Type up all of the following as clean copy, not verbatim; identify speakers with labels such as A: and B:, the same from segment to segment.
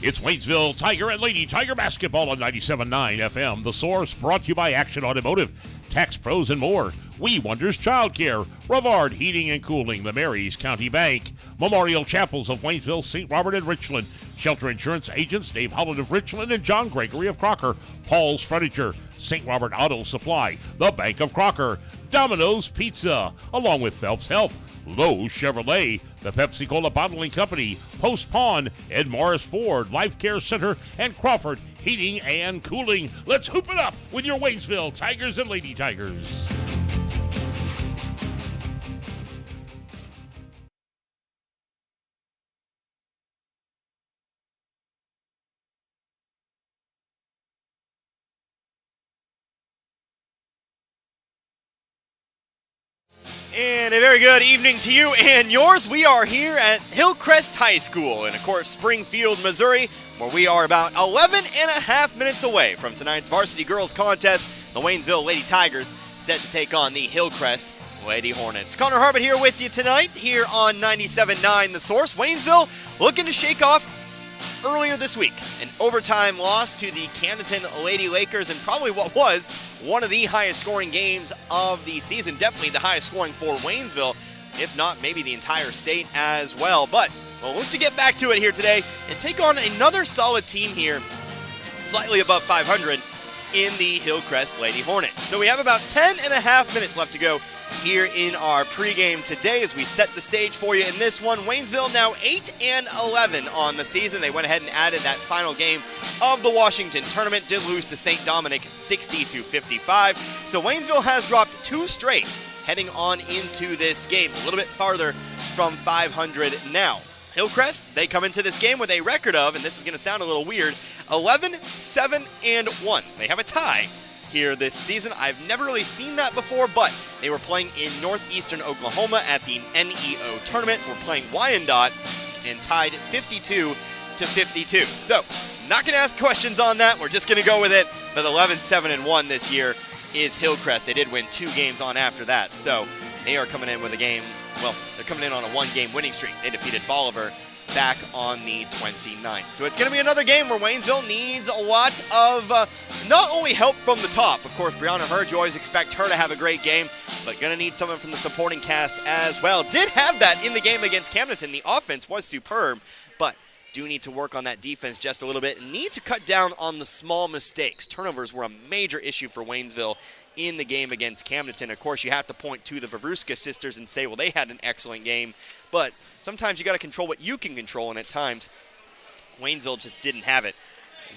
A: It's Waynesville Tiger and Lady Tiger basketball on 97.9 FM. The Source, brought to you by Action Automotive, Tax Pros, and more. We Wonders Childcare, Brevard Heating and Cooling, the Marys County Bank, Memorial Chapels of Waynesville, St. Robert, and Richland, Shelter Insurance Agents Dave Holland of Richland and John Gregory of Crocker, Paul's Furniture, St. Robert Auto Supply, the Bank of Crocker, Domino's Pizza, along with Phelps Health, Lowe's Chevrolet, the Pepsi-Cola Bottling Company, Post Pawn, Ed Morris Ford, Life Care Center, and Crawford Heating and Cooling. Let's hoop it up with your Waynesville Tigers and Lady Tigers.
B: And a very good evening to you and yours. We are here at Hillcrest High School in, of course, Springfield, Missouri, where we are about 11 and a half minutes away from tonight's varsity girls contest. The Waynesville Lady Tigers set to take on the Hillcrest Lady Hornets. Connor Harbert here with you tonight here on 97.9 The Source. Waynesville looking to shake off earlier this week an overtime loss to the Camden Lady Lakers, and probably what was one of the highest scoring games of the season. Definitely the highest scoring for Waynesville, if not maybe the entire state as well. But we'll look to get back to it here today and take on another solid team here, slightly above 500 in the Hillcrest Lady Hornets. So we have about 10 and a half minutes left to go here in our pregame today as we set the stage for you in this one. Waynesville now 8-11 on the season. They went ahead and added that final game of the Washington tournament. Did lose to St. Dominic 60-55. So Waynesville has dropped two straight heading on into this game, a little bit farther from 500 now. Hillcrest, they come into this game with a record of, and this is going to sound a little weird, 11-7-1. They have a tie here this season. I've never really seen that before, but they were playing in northeastern Oklahoma at the NEO tournament. We're playing Wyandotte and tied 52-52. So, not going to ask questions on that. We're just going to go with it. But 11-7-1 this year is Hillcrest. They did win 2 games on after that. So, they are coming in with a game. Well, they're coming in on a 1-game winning streak. They defeated Bolivar back on the 29th. So it's going to be another game where Waynesville needs a lot of not only help from the top. Of course, Brianna Hurd, you always expect her to have a great game, but going to need someone from the supporting cast as well. Did have that in the game against Camden. The offense was superb, but do need to work on that defense just a little bit. Need to cut down on the small mistakes. Turnovers were a major issue for Waynesville in the game against Camden. Of course, you have to point to the Vavruska sisters and say, well, they had an excellent game. But sometimes you got to control what you can control, and at times, Waynesville just didn't have it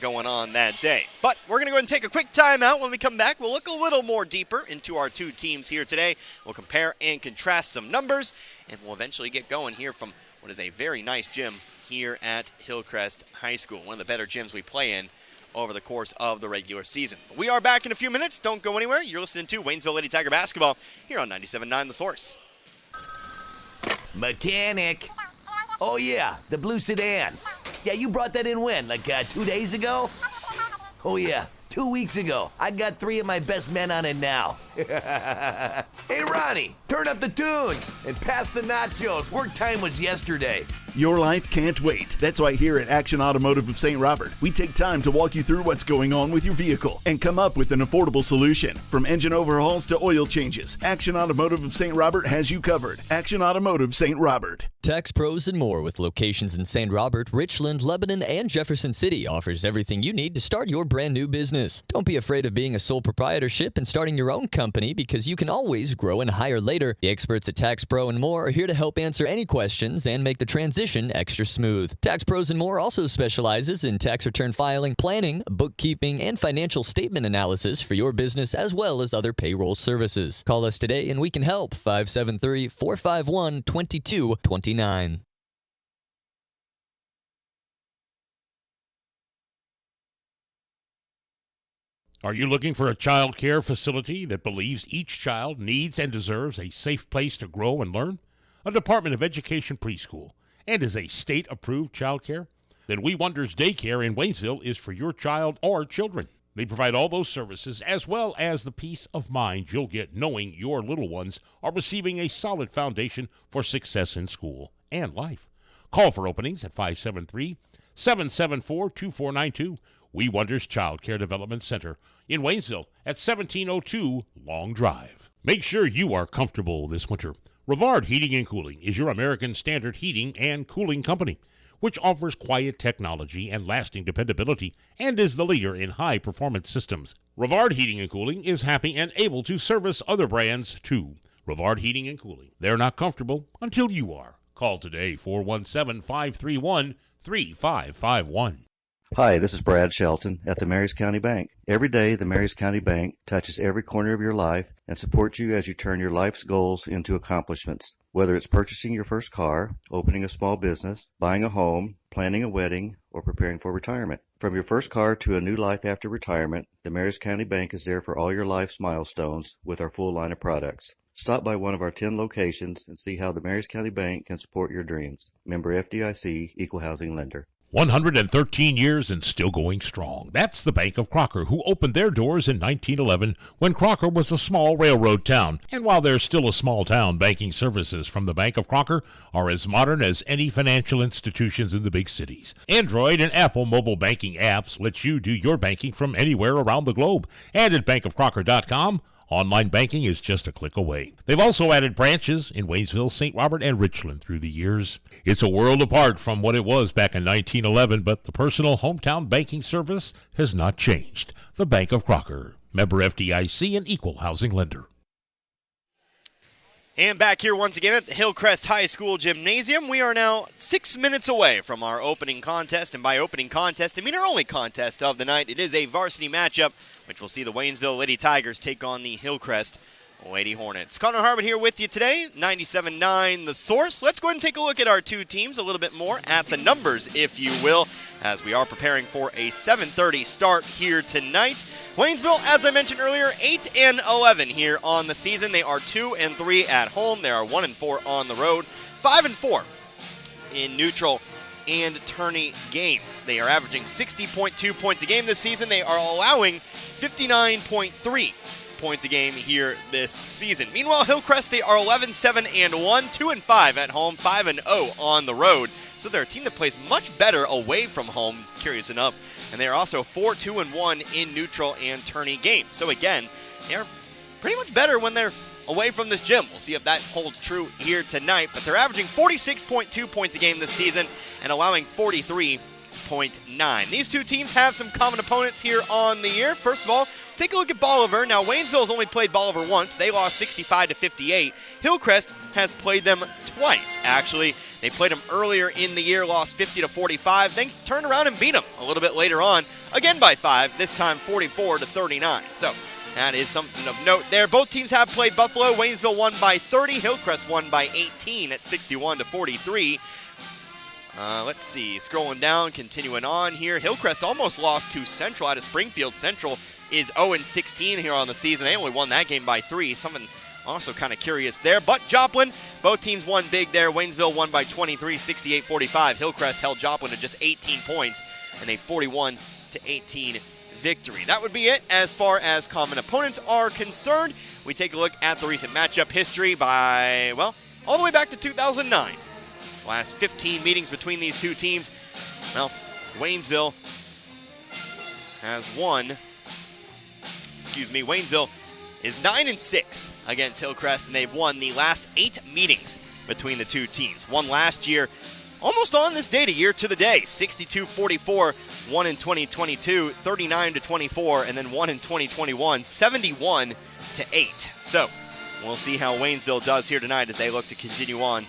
B: going on that day. But we're going to go ahead and take a quick timeout. When we come back, we'll look a little more deeper into our two teams here today. We'll compare and contrast some numbers, and we'll eventually get going here from what is a very nice gym here at Hillcrest High School, one of the better gyms we play in over the course of the regular season. We are back in a few minutes. Don't go anywhere. You're listening to Waynesville Lady Tiger Basketball here on 97.9 The Source.
C: Mechanic. Oh, yeah, the blue sedan. Yeah, you brought that in when? Like 2 days ago? Oh, yeah, 2 weeks ago. I got 3 of my best men on it now. Hey, Ronnie, turn up the tunes and pass the nachos. Work time was yesterday.
D: Your life can't wait. That's why here at Action Automotive of St. Robert, we take time to walk you through what's going on with your vehicle and come up with an affordable solution. From engine overhauls to oil changes, Action Automotive of St. Robert has you covered. Action Automotive St. Robert.
E: Tax Pros and More, with locations in St. Robert, Richland, Lebanon, and Jefferson City, offers everything you need to start your brand new business. Don't be afraid of being a sole proprietorship and starting your own company, because you can always grow and hire later. The experts at Tax Pro and More are here to help answer any questions and make the transition extra smooth. Tax Pros and More also specializes in tax return filing, planning, bookkeeping, and financial statement analysis for your business, as well as other payroll services. Call us today and we can help. 573-451-2229.
A: Are you looking for a child care facility that believes each child needs and deserves a safe place to grow and learn? A Department of Education preschool and is a state-approved child care? Then We Wonders Daycare in Waynesville is for your child or children. They provide all those services as well as the peace of mind you'll get knowing your little ones are receiving a solid foundation for success in school and life. Call for openings at 573 774-2492. We Wonders Child Care Development Center in Waynesville at 1702 Long Drive. Make sure you are comfortable this winter. Rivard Heating and Cooling is your American Standard heating and cooling company, which offers quiet technology and lasting dependability and is the leader in high-performance systems. Rivard Heating and Cooling is happy and able to service other brands, too. Rivard Heating and Cooling. They're not comfortable until you are. Call today, 417-531-3551.
F: Hi, this is Brad Shelton at the Marys County Bank. Every day, the Marys County Bank touches every corner of your life and supports you as you turn your life's goals into accomplishments. Whether it's purchasing your first car, opening a small business, buying a home, planning a wedding, or preparing for retirement. From your first car to a new life after retirement, the Marys County Bank is there for all your life's milestones with our full line of products. Stop by one of our 10 locations and see how the Marys County Bank can support your dreams. Member FDIC, Equal Housing Lender.
A: 113 years and still going strong. That's the Bank of Crocker, who opened their doors in 1911 when Crocker was a small railroad town. And while they're still a small town, banking services from the Bank of Crocker are as modern as any financial institutions in the big cities. Android and Apple mobile banking apps let you do your banking from anywhere around the globe. And at bankofcrocker.com, online banking is just a click away. They've also added branches in Waynesville, St. Robert, and Richland through the years. It's a world apart from what it was back in 1911, but the personal hometown banking service has not changed. The Bank of Crocker, member FDIC, and equal housing lender.
B: And back here once again at the Hillcrest High School Gymnasium, we are now 6 minutes away from our opening contest. And by opening contest, I mean our only contest of the night. It is a varsity matchup, which will see the Waynesville Lady Tigers take on the Hillcrest Lady Hornets. Connor Harwood here with you today, 97.9 The Source. Let's go ahead and take a look at our two teams a little bit more at the numbers, if you will, as we are preparing for a 7:30 start here tonight. Waynesville, as I mentioned earlier, 8-11 here on the season. They are 2-3 at home. They are 1-4 on the road, 5-4 in neutral and tourney games. They are averaging 60.2 points a game this season. They are allowing 59.3 points a game here this season. Meanwhile, Hillcrest, they are 11-7-1, 2-5 at home, 5-0 on the road. So they're a team that plays much better away from home, curious enough. And they are also 4-2-1 in neutral and tourney games. So again, they're pretty much better when they're away from this gym. We'll see if that holds true here tonight. But they're averaging 46.2 points a game this season and allowing 43.9. These two teams have some common opponents here on the year. First of all, take a look at Bolivar. Now, Waynesville's only played Bolivar once. They lost 65-58. Hillcrest has played them twice, actually. They played them earlier in the year, lost 50-45, then turned around and beat them a little bit later on, again by 5, this time 44-39. So that is something of note there. Both teams have played Buffalo. Waynesville won by 30. Hillcrest won by 18 at 61-43. Let's see, scrolling down, continuing on here. Hillcrest almost lost to Central out of Springfield. Central is 0-16 here on the season. They only won that game by 3. Something also kind of curious there. But Joplin, both teams won big there. Waynesville won by 23, 68-45. Hillcrest held Joplin to just 18 points and a 41-18 victory. That would be it as far as common opponents are concerned. We take a look at the recent matchup history by, well, all the way back to 2009. Last 15 meetings between these two teams. Well, Waynesville has won. Waynesville is 9-6 against Hillcrest, and they've won the last 8 meetings between the two teams. Won last year, almost on this date, a year to the day, 62-44, won in 2022, 39-24, and then won in 2021, 71-8. So we'll see how Waynesville does here tonight as they look to continue on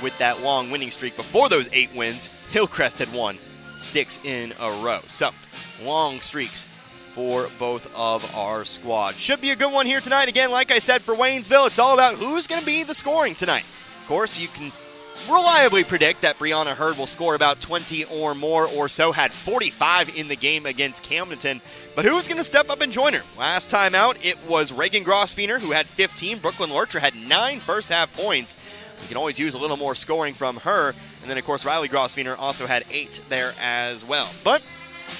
B: with that long winning streak. Before those 8 wins, Hillcrest had won 6 in a row. So long streaks for both of our squads. Should be a good one here tonight. Again, like I said, for Waynesville, it's all about who's going to be the scoring tonight. Of course, you can reliably predict that Brianna Hurd will score about 20 or more or so. Had 45 in the game against Camdenton. But who's going to step up and join her? Last time out, it was Reagan Grossfeiner, who had 15. Brooklyn Lurcher had 9 first-half points. We can always use a little more scoring from her. And then, of course, Riley Grossfeiner also had 8 there as well. But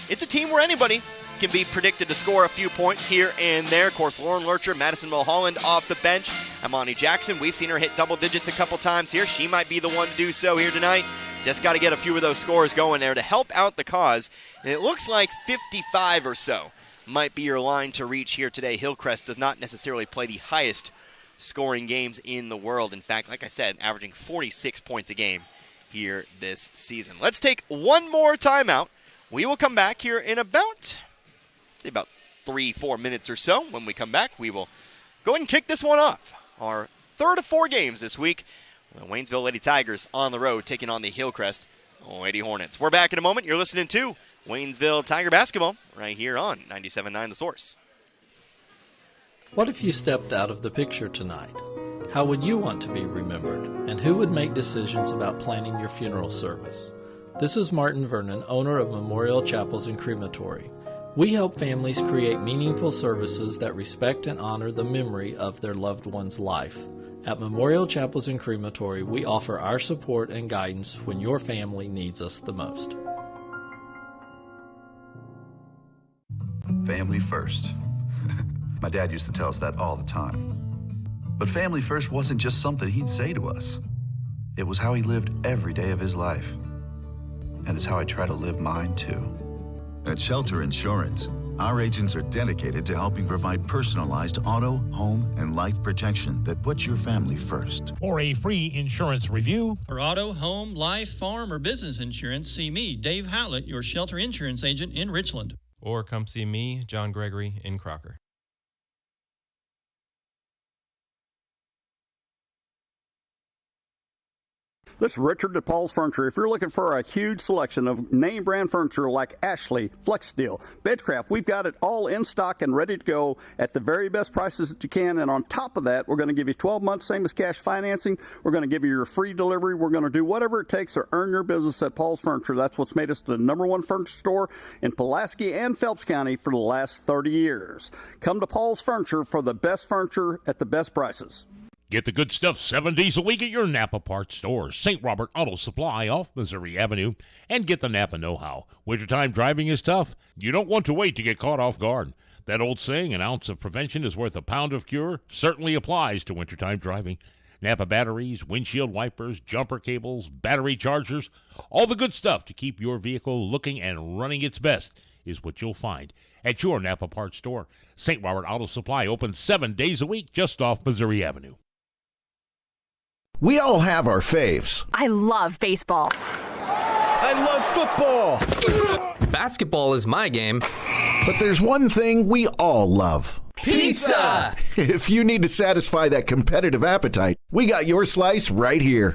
B: it's a team where anybody can be predicted to score a few points here and there. Of course, Lauren Lurcher, Madison Mulholland off the bench. Amani Jackson, we've seen her hit double digits a couple times here. She might be the one to do so here tonight. Just got to get a few of those scores going there to help out the cause. And it looks like 55 or so might be your line to reach here today. Hillcrest does not necessarily play the highest scoring games in the world. In fact, like I said, averaging 46 points a game here this season. Let's take one more timeout. We will come back here in about 3-4 minutes or so. When we come back, we will go ahead and kick this one off. Our third of 4 games this week. The Waynesville Lady Tigers on the road taking on the Hillcrest Lady Hornets. We're back in a moment. You're listening to Waynesville Tiger Basketball right here on 97.9 The Source.
G: What if you stepped out of the picture tonight? How would you want to be remembered? And who would make decisions about planning your funeral service? This is Martin Vernon, owner of Memorial Chapels and Crematory. We help families create meaningful services that respect and honor the memory of their loved one's life. At Memorial Chapels and Crematory, we offer our support and guidance when your family needs us the most.
H: Family first. My dad used to tell us that all the time. But family first wasn't just something he'd say to us. It was how he lived every day of his life. And it's how I try to live mine too.
I: At Shelter Insurance, our agents are dedicated to helping provide personalized auto, home, and life protection that puts your family first.
A: For a free insurance review,
J: For auto, home, life, farm, or business insurance, see me, Dave Howlett, your Shelter Insurance agent in Richland.
K: Or come see me, John Gregory, in Crocker.
L: This is Richard at Paul's Furniture. If you're looking for a huge selection of name brand furniture like Ashley, FlexSteel, Bedcraft, we've got it all in stock and ready to go at the very best prices that you can. And on top of that, we're going to give you 12 months, same as cash financing. We're going to give you your free delivery. We're going to do whatever it takes to earn your business at Paul's Furniture. That's what's made us the #1 furniture store in Pulaski and Phelps County for the last 30 years. Come to Paul's Furniture for the best furniture at the best prices.
A: get the good stuff 7 days a week at your Napa parts stores. St. Robert Auto Supply off Missouri Avenue. And get the Napa know-how. Wintertime driving is tough. You don't want to wait to get caught off guard. That old saying, an ounce of prevention is worth a pound of cure, certainly applies to wintertime driving. Napa batteries, windshield wipers, jumper cables, battery chargers, all the good stuff to keep your vehicle looking and running its best is what you'll find at your Napa parts store. St. Robert Auto Supply open 7 days a week just off Missouri Avenue.
M: We all have our faves.
N: I love baseball.
M: I love football.
O: Basketball is my game.
M: But there's one thing we all love.
O: Pizza!
M: If you need to satisfy that competitive appetite, we got your slice right here.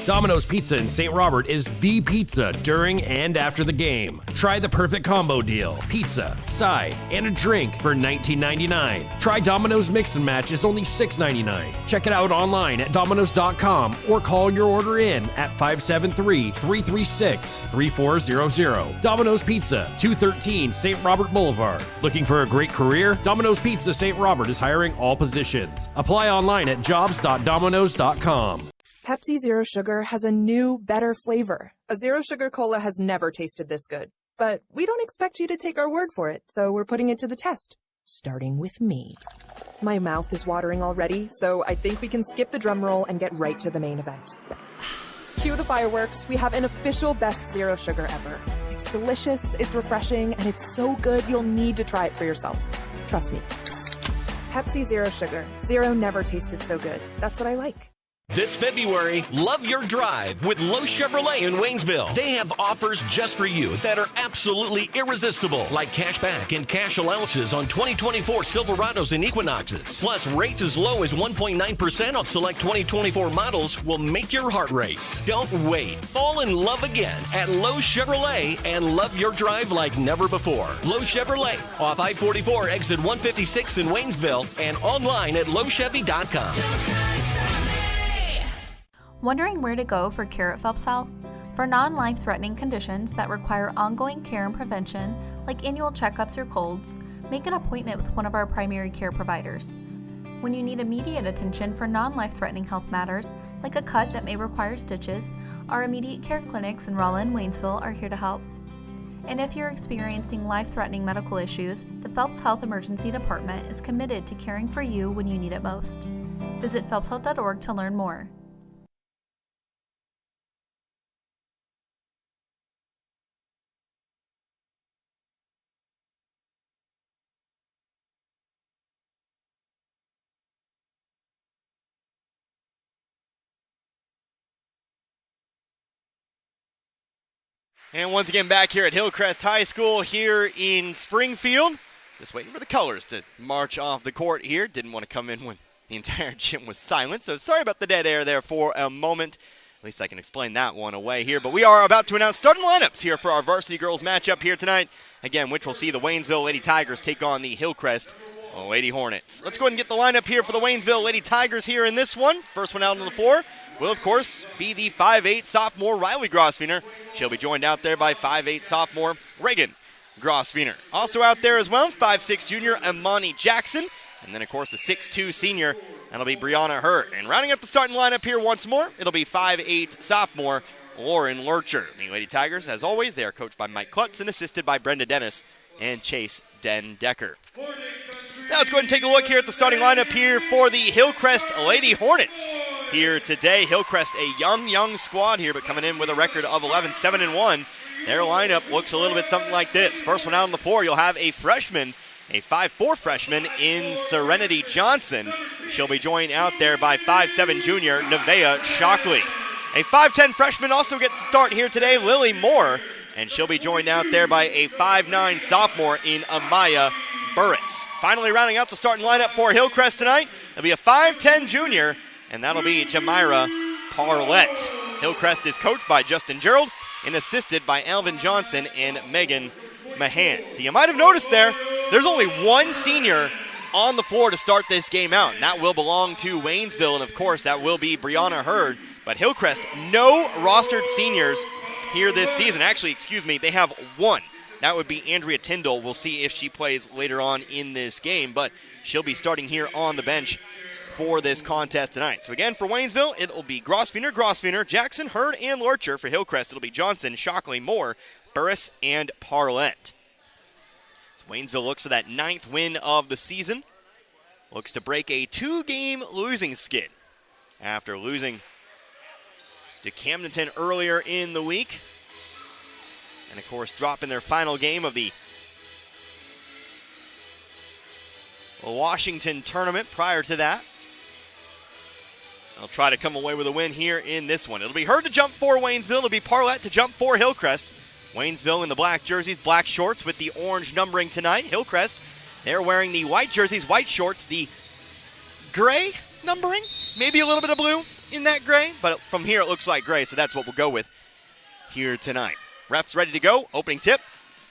P: Domino's Pizza in St. Robert is the pizza during and after the game. Try the perfect combo deal. Pizza, side, and a drink for $19.99. Try Domino's Mix and Match is only $6.99. Check it out online at Domino's.com or call your order in at 573-336-3400. Domino's Pizza, 213 St. Robert Boulevard. Looking for a great career? Domino's Pizza St. Robert is hiring all positions. Apply online at jobs.domino's.com.
Q: Pepsi Zero Sugar has a new, better flavor. A Zero Sugar Cola has never tasted this good. But we don't expect you to take our word for it, so we're putting it to the test. Starting with me. My mouth is watering already, so I think we can skip the drum roll and get right to the main event. Cue the fireworks. We have an official best Zero Sugar ever. It's delicious, it's refreshing, and it's so good you'll need to try it for yourself. Trust me. Pepsi Zero Sugar. Zero never tasted so good. That's what I like.
R: This February, love your drive with Lowe Chevrolet in Waynesville. They have offers just for you that are absolutely irresistible, like cash back and cash allowances on 2024 Silverados and Equinoxes. Plus, rates as low as 1.9% on select 2024 models will make your heart race. Don't wait. Fall in love again at Lowe Chevrolet and love your drive like never before. Lowe Chevrolet, off I-44, exit 156 in Waynesville, and online at lowechevy.com.
S: Wondering where to go for care at Phelps Health? For non-life-threatening conditions that require ongoing care and prevention, like annual checkups or colds, make an appointment with one of our primary care providers. When you need immediate attention for non-life-threatening health matters, like a cut that may require stitches, our immediate care clinics in Rolla and Waynesville are here to help. And if you're experiencing life-threatening medical issues, the Phelps Health Emergency Department is committed to caring for you when you need it most. Visit phelpshealth.org to learn more.
B: And once again back here at Hillcrest High School here in Springfield. Just waiting for the colors to march off the court here. Didn't want to come in when the entire gym was silent, so sorry about the dead air there for a moment. At least I can explain that one away here. But we are about to announce starting lineups here for our varsity girls matchup here tonight. Again, which will see the Waynesville Lady Tigers take on the Hillcrest Lady Hornets. Let's go ahead and get the lineup here for the Waynesville Lady Tigers here in this one. First one out on the floor will, of course, be the 5'8" sophomore Riley Grosvener. She'll be joined out there by 5'8" sophomore Reagan Grosvener. Also out there as well, 5'6" junior Imani Jackson. And then, of course, the 6'2" senior, that'll be Brianna Hurt. And rounding up the starting lineup here once more, it'll be 5'8" sophomore Lauren Lurcher. The Lady Tigers, as always, they are coached by Mike Klutz and assisted by Brenda Dennis and Chase Den Decker. Now let's go ahead and take a look here at the starting lineup here for the Hillcrest Lady Hornets. Here today, Hillcrest, a young squad here, but coming in with a record of 11-7-1. Their lineup looks a little bit something like this. First one out on the floor, you'll have a freshman, a 5'4" freshman in Serenity Johnson. She'll be joined out there by 5'7" junior Nevaeh Shockley. A 5'10" freshman also gets the start here today, Lily Moore, and she'll be joined out there by a 5'9" sophomore in Amaya Burritz. Finally rounding out the starting lineup for Hillcrest tonight, it'll be a 5'10" junior, and that'll be Jamira Parlett. Hillcrest is coached by Justin Gerald and assisted by Alvin Johnson and Megan Mahan. So you might have noticed there's only one senior on the floor to start this game out, and that will belong to Waynesville, and of course that will be Brianna Hurd. But Hillcrest, no rostered seniors here this season. Actually, they have one. That would be Andrea Tyndall. We'll see if she plays later on in this game, but she'll be starting here on the bench for this contest tonight. So again, for Waynesville, it'll be Grosvener, Jackson, Hurd, and Lurcher. For Hillcrest, it'll be Johnson, Shockley, Moore, Burris, and Parlett. So Waynesville looks for that 9th win of the season. Looks to break a 2-game losing skid after losing to Camdenton earlier in the week. And, of course, dropping their final game of the Washington tournament prior to that. They'll try to come away with a win here in this one. It'll be Hurd to jump for Waynesville. It'll be Parlett to jump for Hillcrest. Waynesville in the black jerseys, black shorts with the orange numbering tonight. Hillcrest, they're wearing the white jerseys, white shorts, the gray numbering. Maybe a little bit of blue in that gray, but from here it looks like gray, so that's what we'll go with here tonight. Ref's ready to go. Opening tip.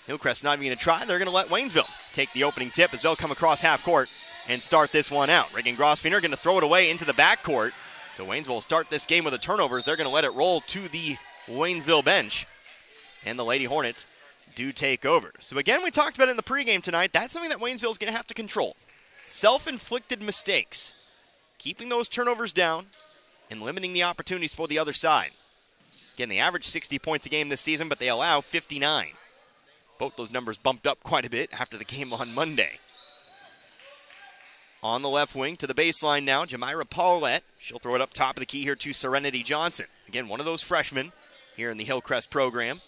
B: Hillcrest's not even going to try. They're going to let Waynesville take the opening tip as they'll come across half court and start this one out. Reagan Grosvener going to throw it away into the backcourt. So Waynesville will start this game with the turnovers. They're going to let it roll to the Waynesville bench. And the Lady Hornets do take over. So again, we talked about it in the pregame tonight. That's something that Waynesville's going to have to control. Self-inflicted mistakes. Keeping those turnovers down and limiting the opportunities for the other side. Again, they average 60 points a game this season, but they allow 59. Both those numbers bumped up quite a bit after the game on Monday. On the left wing to the baseline now, Jamira Paulette. She'll throw it up top of the key here to Serenity Johnson. Again, one of those freshmen here in the Hillcrest program.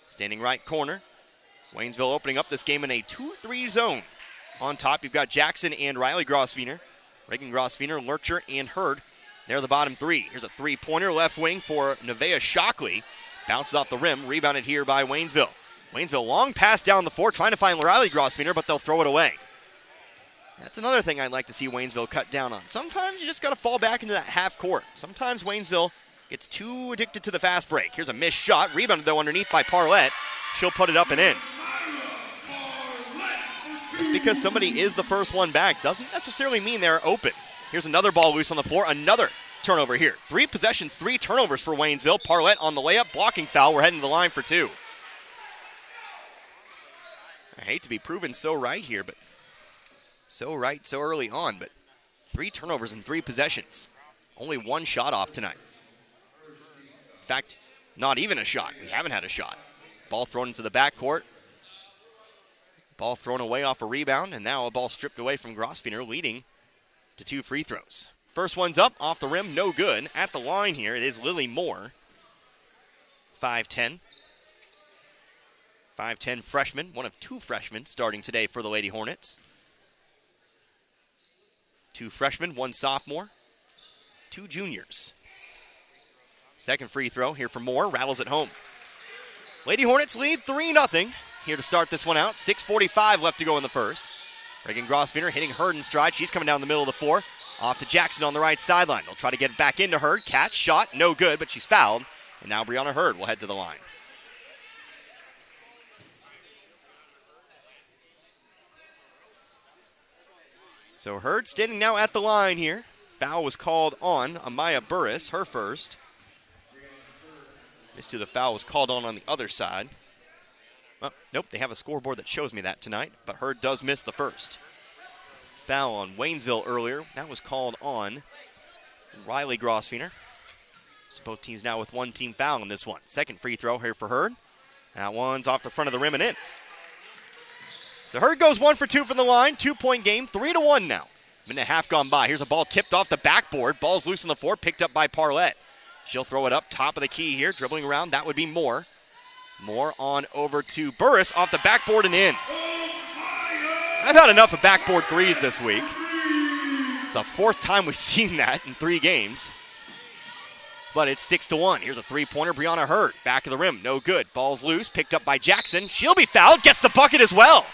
B: Standing right corner. Waynesville opening up this game in a 2-3 zone. On top, you've got Jackson and Riley Grosvener. Reagan Grosvener, Lurcher, and Hurd. They're the bottom three. Here's a three-pointer left wing for Nevaeh Shockley. Bounces off the rim, rebounded here by Waynesville. Waynesville long pass down the floor, trying to find Riley Grosvener, but they'll throw it away. That's another thing I'd like to see Waynesville cut down on. Sometimes you just got to fall back into that half court. Sometimes Waynesville gets too addicted to the fast break. Here's a missed shot, rebounded though underneath by Parlett. She'll put it up and in. Just because somebody is the first one back doesn't necessarily mean they're open. Here's another ball loose on the floor, another turnover here. 3 possessions, 3 turnovers for Waynesville. Parlett on the layup, blocking foul. We're heading to the line for 2. I hate to be proven so right here, but so right so early on, but 3 turnovers and 3 possessions. Only 1 shot off tonight. In fact, not even a shot. We haven't had a shot. Ball thrown into the backcourt. Ball thrown away off a rebound, and now a ball stripped away from Grosvener, leading to 2 free throws. First one's up, off the rim, no good. At the line here, it is Lily Moore. 5'10". 5'10" freshman, one of 2 freshmen starting today for the Lady Hornets. 2 freshmen, 1 sophomore, 2 juniors. Second free throw here for Moore, rattles it home. Lady Hornets lead 3-0 here to start this one out. 6:45 left to go in the first. Reagan Grosvenor hitting Hurd in stride. She's coming down the middle of the floor. Off to Jackson on the right sideline. They'll try to get it back into Hurd. Catch, shot, no good, but she's fouled. And now Brianna Hurd will head to the line. So Hurd standing now at the line here. Foul was called on Amaya Burris, her first. Missed who the foul was called on the other side. Oh, nope, they have a scoreboard that shows me that tonight, but Hurd does miss the first. Foul on Waynesville earlier. That was called on Riley Grosvenor. So both teams now with one team foul in this one. Second free throw here for Hurd. That one's off the front of the rim and in. So Hurd goes 1 for 2 from the line. 2-point game, 3-1 now. Minute and a half gone by. Here's a ball tipped off the backboard. Ball's loose on the floor, picked up by Parlett. She'll throw it up, top of the key here, dribbling around. That would be Moore. Moore on over to Burris, off the backboard and in. I've had enough of backboard threes this week. It's the fourth time we've seen that in 3 games. But it's 6-1. Here's a three-pointer, Brianna Hurd. Back of the rim, no good. Ball's loose, picked up by Jackson. She'll be fouled, gets the bucket as well.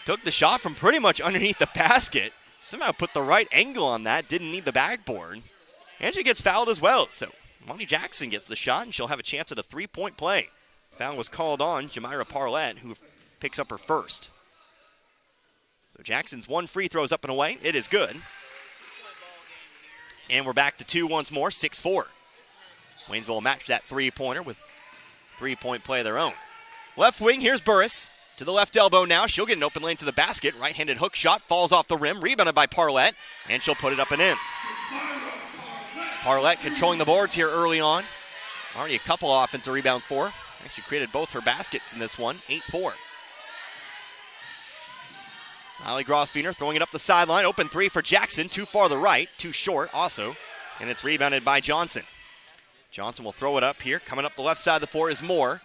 B: Took the shot from pretty much underneath the basket. Somehow put the right angle on that, didn't need the backboard. And she gets fouled as well. So Lonnie Jackson gets the shot, and she'll have a chance at a 3-point play. Foul was called on Jamira Parlett, who picks up her first. So Jackson's 1 free throws up and away. It is good. And we're back to 2 once more, 6-4. Waynesville will match that three-pointer with 3-point play of their own. Left wing, here's Burris. To the left elbow now. She'll get an open lane to the basket. Right-handed hook shot, falls off the rim, rebounded by Parlett, and she'll put it up and in. Parlett controlling the boards here early on. Already a couple offensive rebounds for her. Actually created both her baskets in this one, 8-4. Riley Grosvenor throwing it up the sideline. Open 3 for Jackson. Too far to the right, too short also. And it's rebounded by Johnson. Johnson will throw it up here. Coming up the left side of the floor is Moore.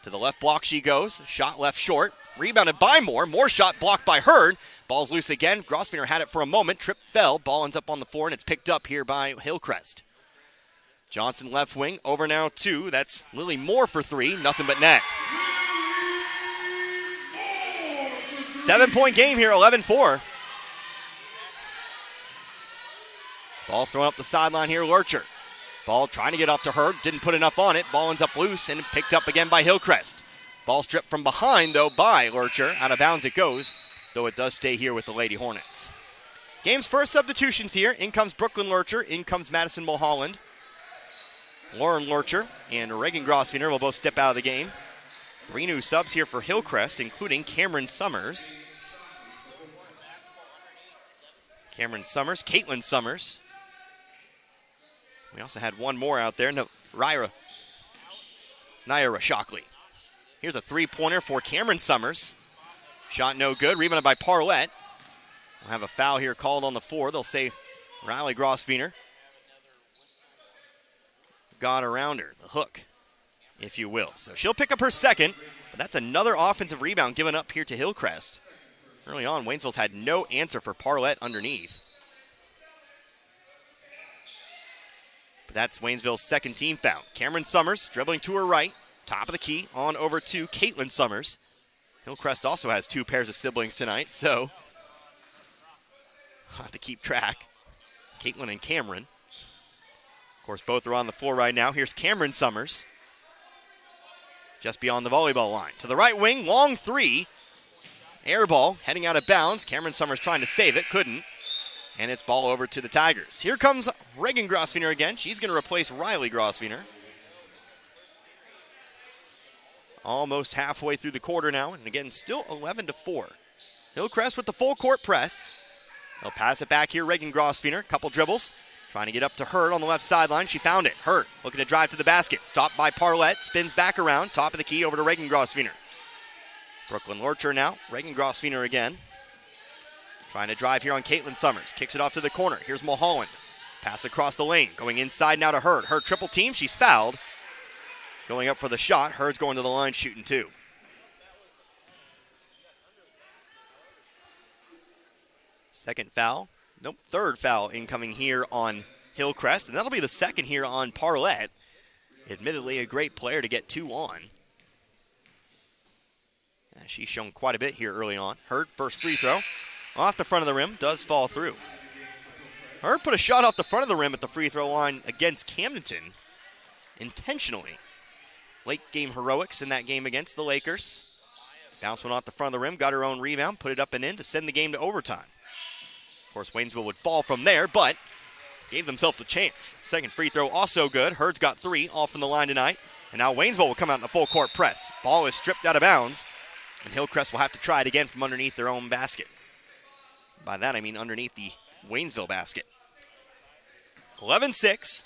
B: To the left block she goes. Shot left short. Rebounded by Moore. Moore shot blocked by Hurd. Ball's loose again. Grosvenor had it for a moment. Trip fell. Ball ends up on the floor, and it's picked up here by Hillcrest. Johnson left wing. Over now 2. That's Lily Moore for 3. Nothing but net. 7-point game here, 11-4. Ball thrown up the sideline here, Lurcher. Ball trying to get off to Hurd, didn't put enough on it. Ball ends up loose and picked up again by Hillcrest. Ball stripped from behind, though, by Lurcher. Out of bounds it goes, though it does stay here with the Lady Hornets. Game's first substitutions here. In comes Brooklyn Lurcher, in comes Madison Mulholland. Lauren Lurcher and Reagan Grosvenor will both step out of the game. 3 new subs here for Hillcrest, including Cameron Summers. Caitlin Summers. We also had one more out there, Naira Shockley. Here's a 3-pointer for Cameron Summers. Shot no good, rebounded by Parlett. We'll have a foul here called on the floor. They'll say Riley Grosvenor got around her, the hook, if you will. So she'll pick up her second, but that's another offensive rebound given up here to Hillcrest. Early on, Waynesville's had no answer for Parlett underneath. But that's Waynesville's second team foul. Cameron Summers dribbling to her right, top of the key, on over to Caitlin Summers. Hillcrest also has 2 pairs of siblings tonight, so I'll have to keep track. Caitlin and Cameron. Of course, both are on the floor right now. Here's Cameron Summers, just beyond the volleyball line. To the right wing, long 3. Air ball, heading out of bounds. Cameron Summers trying to save it, couldn't. And it's ball over to the Tigers. Here comes Reagan Grosvenor again. She's going to replace Riley Grosvenor. Almost halfway through the quarter now, and again, still 11-4. Hillcrest with the full court press. They'll pass it back here, Reagan Grosvenor. Couple dribbles. Trying to get up to Hurd on the left sideline. She found it. Hurd looking to drive to the basket. Stopped by Parlett. Spins back around. Top of the key over to Reagan Grosvenor. Brooklyn Lurcher now. Reagan Grosvenor again. Trying to drive here on Caitlin Summers. Kicks it off to the corner. Here's Mulholland. Pass across the lane. Going inside now to Hurd. Hurd triple team. She's fouled. Going up for the shot. Hurd's going to the line shooting 2. Second foul. Nope, third foul incoming here on Hillcrest. And that'll be the second here on Parlett. Admittedly, a great player to get 2 on. She's shown quite a bit here early on. Hurd, first free throw. Off the front of the rim, does fall through. Hurd put a shot off the front of the rim at the free throw line against Camdenton intentionally. Late game heroics in that game against the Lakers. Bounce one off the front of the rim, got her own rebound, put it up and in to send the game to overtime. Of course, Waynesville would fall from there, but gave themselves a chance. Second free throw also good. Hurd's got 3 off from the line tonight. And now Waynesville will come out in a full court press. Ball is stripped out of bounds, and Hillcrest will have to try it again from underneath their own basket. By that I mean underneath the Waynesville basket. 11-6.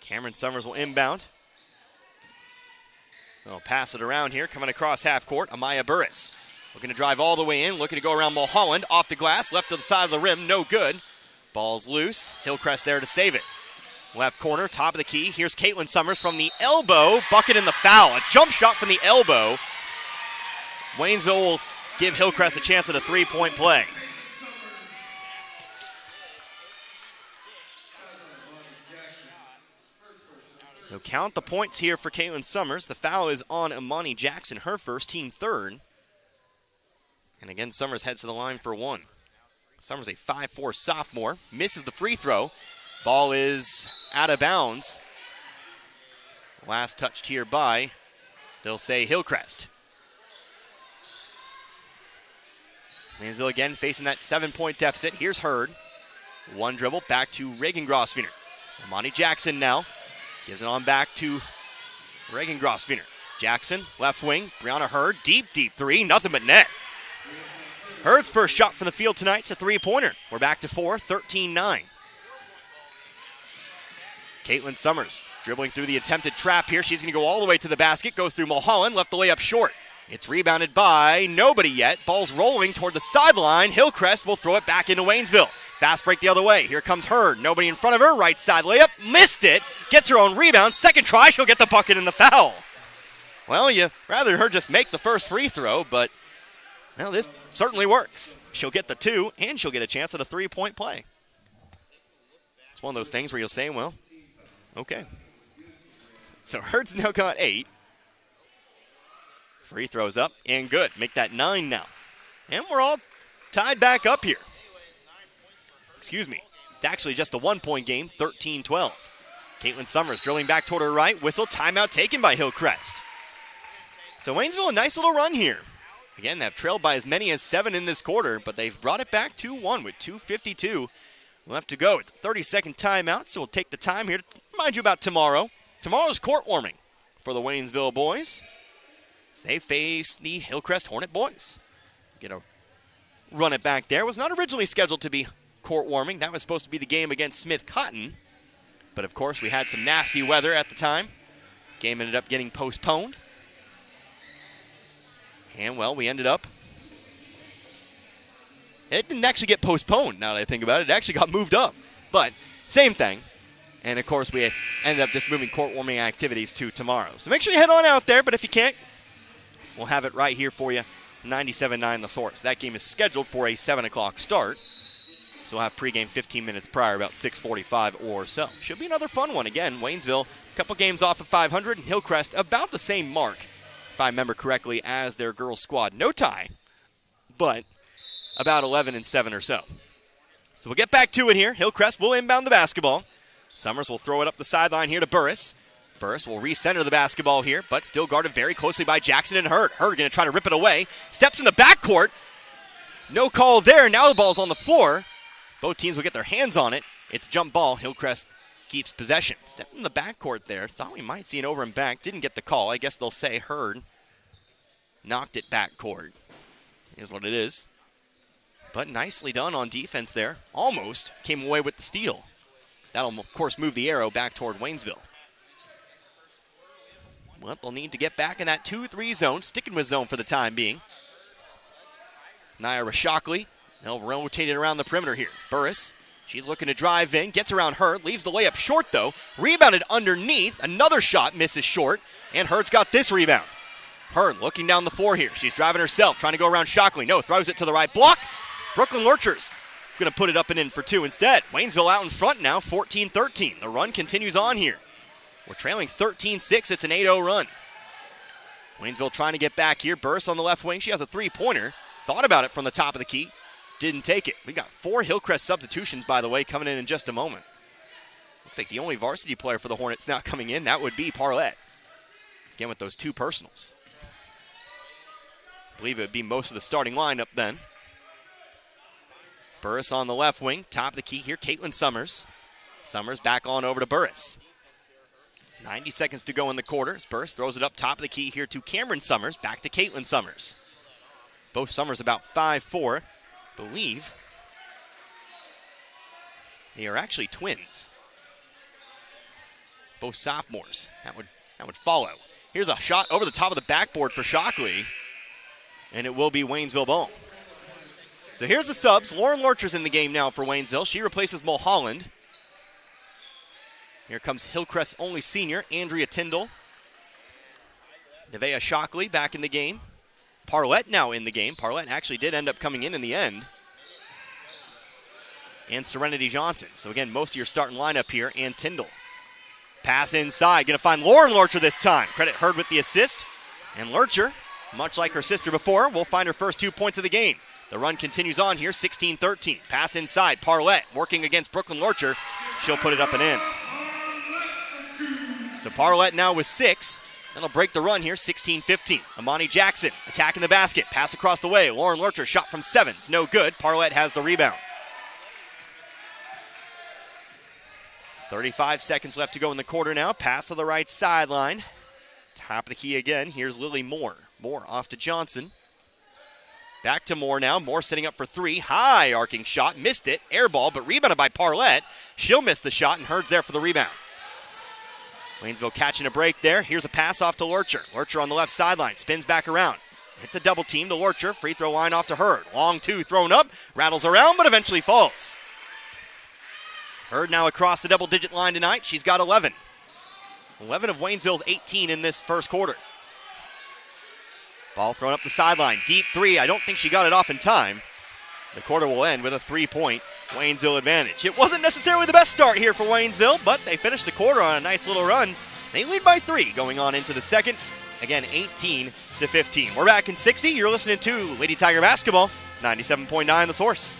B: Cameron Summers will inbound. They'll pass it around here, coming across half court. Amaya Burris looking to drive all the way in, looking to go around Mulholland, off the glass, left to the side of the rim, no good. Ball's loose. Hillcrest there to save it. Left corner, top of the key. Here's Caitlin Summers from the elbow, bucket in the foul. A jump shot from the elbow. Waynesville will give Hillcrest a chance at a 3-point play. So count the points here for Caitlin Summers. The foul is on Imani Jackson, her first, team third. And again, Summers heads to the line for 1. Summers, a 5'4" sophomore, misses the free throw. Ball is out of bounds. Last touched here by, they'll say, Hillcrest. Waynesville again facing that 7-point deficit. Here's Hurd. One dribble, back to Reagan Grosvenor. Imani Jackson now. Gives it on back to Reagan Grosvenor. Jackson, left wing, Brianna Hurd, deep 3, nothing but net. Hurd's first shot from the field tonight, it's a 3-pointer. We're back to 4, 13-9. Caitlin Summers dribbling through the attempted trap here. She's going to go all the way to the basket, goes through Mulholland, left the layup short. It's rebounded by nobody yet. Ball's rolling toward the sideline. Hillcrest will throw it back into Waynesville. Fast break the other way. Here comes Hurd. Nobody in front of her. Right side layup. Missed it. Gets her own rebound. Second try. She'll get the bucket and the foul. Well, you rather her just make the first free throw, but well, this certainly works. She'll get the 2, and she'll get a chance at a 3-point play. It's one of those things where you'll say, well, okay. So Hurd's now got 8. Free throws up and good. Make that 9 now. And we're all tied back up here. Excuse me. It's actually just a 1-point game, 13-12. Caitlin Summers drilling back toward her right. Whistle, timeout taken by Hillcrest. So Waynesville, a nice little run here. Again, they've trailed by as many as 7 in this quarter, but they've brought it back 2-1 with 2:52 left to go. It's a 30-second timeout, so we'll take the time here to remind you about tomorrow. Tomorrow's court warming for the Waynesville boys. They face the Hillcrest Hornet boys. Get a run it back there. It was not originally scheduled to be court warming. That was supposed to be the game against Smith Cotton. But of course, we had some nasty weather at the time. Game ended up getting postponed. And well, we ended up, it didn't actually get postponed now that I think about it. It actually got moved up. But same thing. And of course, we ended up just moving court warming activities to tomorrow. So make sure you head on out there. But if you can't, we'll have it right here for you, 97.9 The Source. That game is scheduled for a 7 o'clock start. So we'll have pregame 15 minutes prior, about 6:45 or so. Should be another fun one. Again, Waynesville, a couple games off of 500, and Hillcrest about the same mark, if I remember correctly, as their girls squad. No tie, but about 11-7 or so. So we'll get back to it here. Hillcrest will inbound the basketball. Summers will throw it up the sideline here to Burris. Burris will recenter the basketball here, but still guarded very closely by Jackson and Hurd. Hurd going to try to rip it away. Steps in the backcourt. No call there. Now the ball's on the floor. Both teams will get their hands on it. It's a jump ball. Hillcrest keeps possession. Step in the backcourt there. Thought we might see an over and back. Didn't get the call. I guess they'll say Hurd knocked it backcourt. Is what it is. But nicely done on defense there. Almost came away with the steal. That'll, of course, move the arrow back toward Waynesville. Well, they'll need to get back in that 2-3 zone, sticking with zone for the time being. Naira Shockley, they'll rotate it around the perimeter here. Burris, she's looking to drive in, gets around Hurd, leaves the layup short though. Rebounded underneath, another shot misses short, and Hurd's got this rebound. Hurd looking down the floor here. She's driving herself, trying to go around Shockley. No, throws it to the right block. Brooklyn Lurchers Going to put it up and in for two instead. Waynesville out in front now, 14-13. The run continues on here. We're trailing 13-6. It's an 8-0 run. Waynesville trying to get back here. Burris on the left wing. She has a three-pointer. Thought about it from the top of the key. Didn't take it. We got 4 Hillcrest substitutions, by the way, coming in just a moment. Looks like the only varsity player for the Hornets now coming in, that would be Parlett. Again with those 2 personals. I believe it would be most of the starting lineup then. Burris on the left wing, top of the key here, Caitlin Summers. Summers back on over to Burris. 90 seconds to go in the quarter. Burris throws it up top of the key here to Cameron Summers, back to Caitlin Summers. Both Summers about 5'4". Believe they are actually twins. Both sophomores. That would follow. Here's a shot over the top of the backboard for Shockley, and it will be Waynesville ball. So here's the subs. Lauren Lurcher's in the game now for Waynesville. She replaces Mulholland. Here comes Hillcrest's only senior, Andrea Tyndall. Nevaeh Shockley back in the game. Parlett now in the game. Parlett actually did end up coming in the end. And Serenity Johnson. So again, most of your starting lineup here, and Tyndall. Pass inside, gonna find Lauren Lurcher this time. Credit Hurd with the assist. And Lurcher, much like her sister before, will find her first 2 points of the game. The run continues on here, 16-13. Pass inside, Parlett working against Brooklyn Lurcher. She'll put it up and in. So Parlett now with 6. That'll break the run here, 16-15. Amani Jackson attacking the basket. Pass across the way. Lauren Lurcher shot from 7. It's no good. Parlett has the rebound. 35 seconds left to go in the quarter now. Pass to the right sideline. Top of the key again. Here's Lily Moore. Moore off to Johnson. Back to Moore now. Moore setting up for 3. High arcing shot. Missed it. Air ball, but rebounded by Parlett. She'll miss the shot, and Hurd's there for the rebound. Waynesville catching a break there. Here's a pass off to Lurcher. Lurcher on the left sideline. Spins back around. Hits a double team to Lurcher. Free throw line off to Hurd. Long 2 thrown up. Rattles around, but eventually falls. Hurd now across the double-digit line tonight. She's got 11. 11 of Waynesville's 18 in this first quarter. Ball thrown up the sideline. Deep 3. I don't think she got it off in time. The quarter will end with a 3-point Waynesville advantage. It wasn't necessarily the best start here for Waynesville, but they finished the quarter on a nice little run. They lead by 3 going on into the second. Again, 18-15. We're back in 60. You're listening to Lady Tiger Basketball, 97.9 The Source.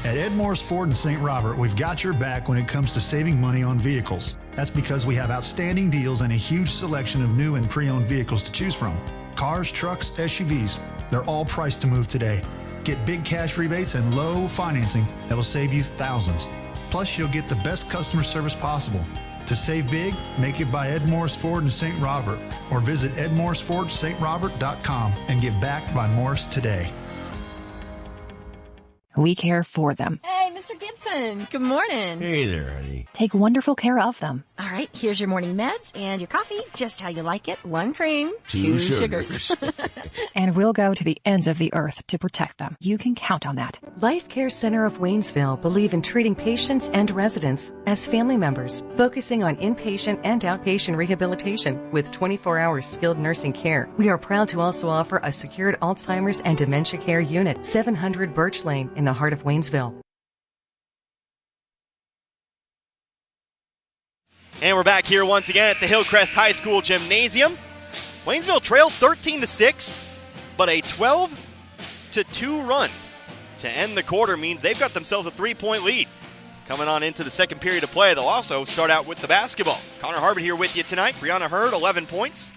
N: At Ed Morris Ford in St. Robert, we've got your back when it comes to saving money on vehicles. That's because we have outstanding deals and a huge selection of new and pre-owned vehicles to choose from. Cars, trucks, SUVs, they're all priced to move today. Get big cash rebates and low financing that will save you thousands. Plus, you'll get the best customer service possible. To save big, make it by Ed Morris Ford in St. Robert or visit edmorrisfordstrobert.com and get backed by Morris today.
T: We care for them.
U: Hey, Mr. Gibson. Good morning.
V: Hey there, honey.
T: Take wonderful care of them.
U: All right, here's your morning meds and your coffee, just how you like it. 1 cream, 2 sugars.
T: And we'll go to the ends of the earth to protect them. You can count on that.
W: Life Care Center of Waynesville believe in treating patients and residents as family members, focusing on inpatient and outpatient rehabilitation with 24-hour skilled nursing care. We are proud to also offer a secured Alzheimer's and dementia care unit, 700 Birch Lane in the heart of Waynesville.
B: And we're back here once again at the Hillcrest High School Gymnasium. Waynesville trailed 13-6, but a 12-2 run to end the quarter means they've got themselves a 3-point lead. Coming on into the second period of play, they'll also start out with the basketball. Connor Harbert here with you tonight. Brianna Hurd, 11 points.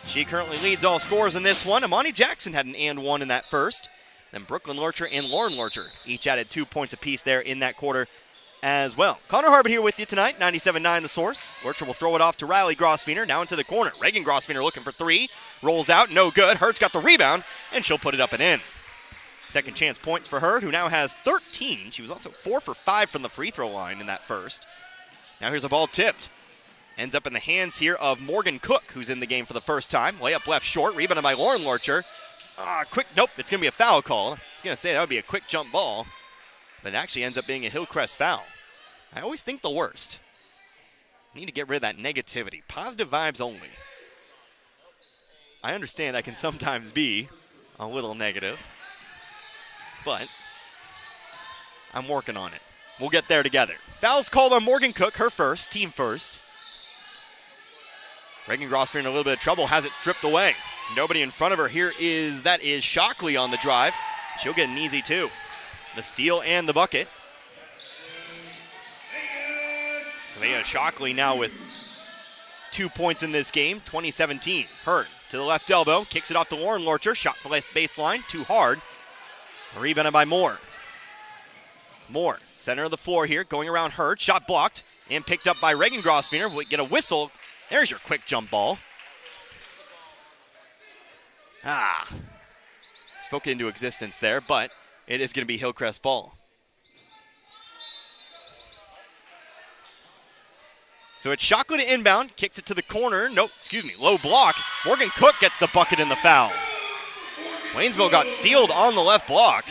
B: She currently leads all scorers in this one. Amani Jackson had an and 1 in that first. Then Brooklyn Lurcher and Lauren Lurcher each added 2 points apiece there in that quarter as well. Connor Harbert here with you tonight, 97.9 The Source. Lurcher will throw it off to Riley Grosveener, now into the corner. Reagan Grosveener looking for 3, rolls out, no good. Hurd's got the rebound, and she'll put it up and in. Second chance points for Hurd, who now has 13. She was also 4 for 5 from the free throw line in that first. Now here's a ball tipped. Ends up in the hands here of Morgan Cook, who's in the game for the first time. Layup left short, rebounded by Lauren Lurcher. Nope, it's going to be a foul call. I was going to say that would be a quick jump ball, but it actually ends up being a Hillcrest foul. I always think the worst. I need to get rid of that negativity. Positive vibes only. I understand I can sometimes be a little negative, but I'm working on it. We'll get there together. Foul's called on Morgan Cook, her first, team first. Reagan Grosvenor in a little bit of trouble, has it stripped away. Nobody in front of her here that is Shockley on the drive. She'll get an easy two. The steal and the bucket. Nevaeh Shockley now with 2 points in this game, 20-17. Hurd to the left elbow, kicks it off to Lauren Lorcher. Shot for left baseline, too hard. Rebounded by Moore. Moore, center of the floor here, going around Hurd. Shot blocked and picked up by Reagan Grosvenor. We get a whistle. There's your quick jump ball. Spoken into existence there, but it is going to be Hillcrest ball. So it's Shockley to inbound, kicks it to the corner. Low block. Morgan Cook gets the bucket in the foul. Waynesville got sealed on the left block.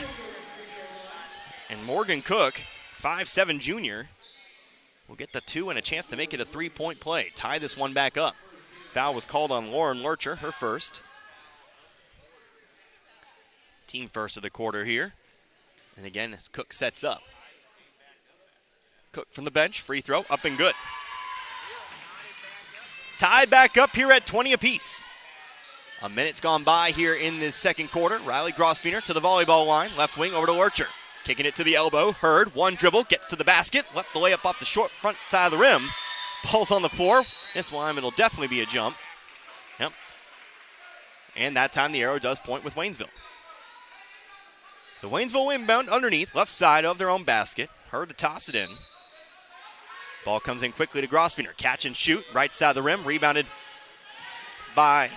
B: And Morgan Cook, 5'7" junior, will get the two and a chance to make it a three-point play. Tie this one back up. Foul was called on Lauren Lurcher, her first. Team first of the quarter here. And again, as Cook sets up. Cook from the bench, free throw, up and good. Tied back up here at 20 apiece. A minute's gone by here in this second quarter. Riley Grosvenor to the volleyball line. Left wing over to Lurcher. Kicking it to the elbow. Hurd, one dribble, gets to the basket. Left the layup off the short front side of the rim. Ball's on the floor. This one, it'll definitely be a jump. Yep. And that time the arrow does point with Waynesville. So Waynesville inbound underneath, left side of their own basket. Hurd to toss it in. Ball comes in quickly to Grosvenor. Catch and shoot, right side of the rim. Rebounded by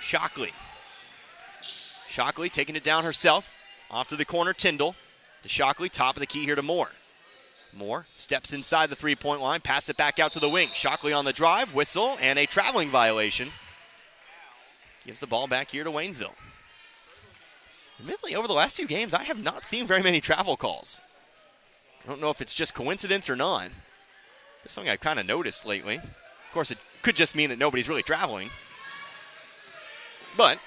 B: Shockley. Shockley taking it down herself. Off to the corner, Tyndall. To Shockley, top of the key here to Moore. Moore steps inside the three-point line, pass it back out to the wing. Shockley on the drive, whistle, and a traveling violation. Gives the ball back here to Waynesville. Admittedly, over the last few games, I have not seen very many travel calls. I don't know if it's just coincidence or not. It's something I've kind of noticed lately. Of course, it could just mean that nobody's really traveling. But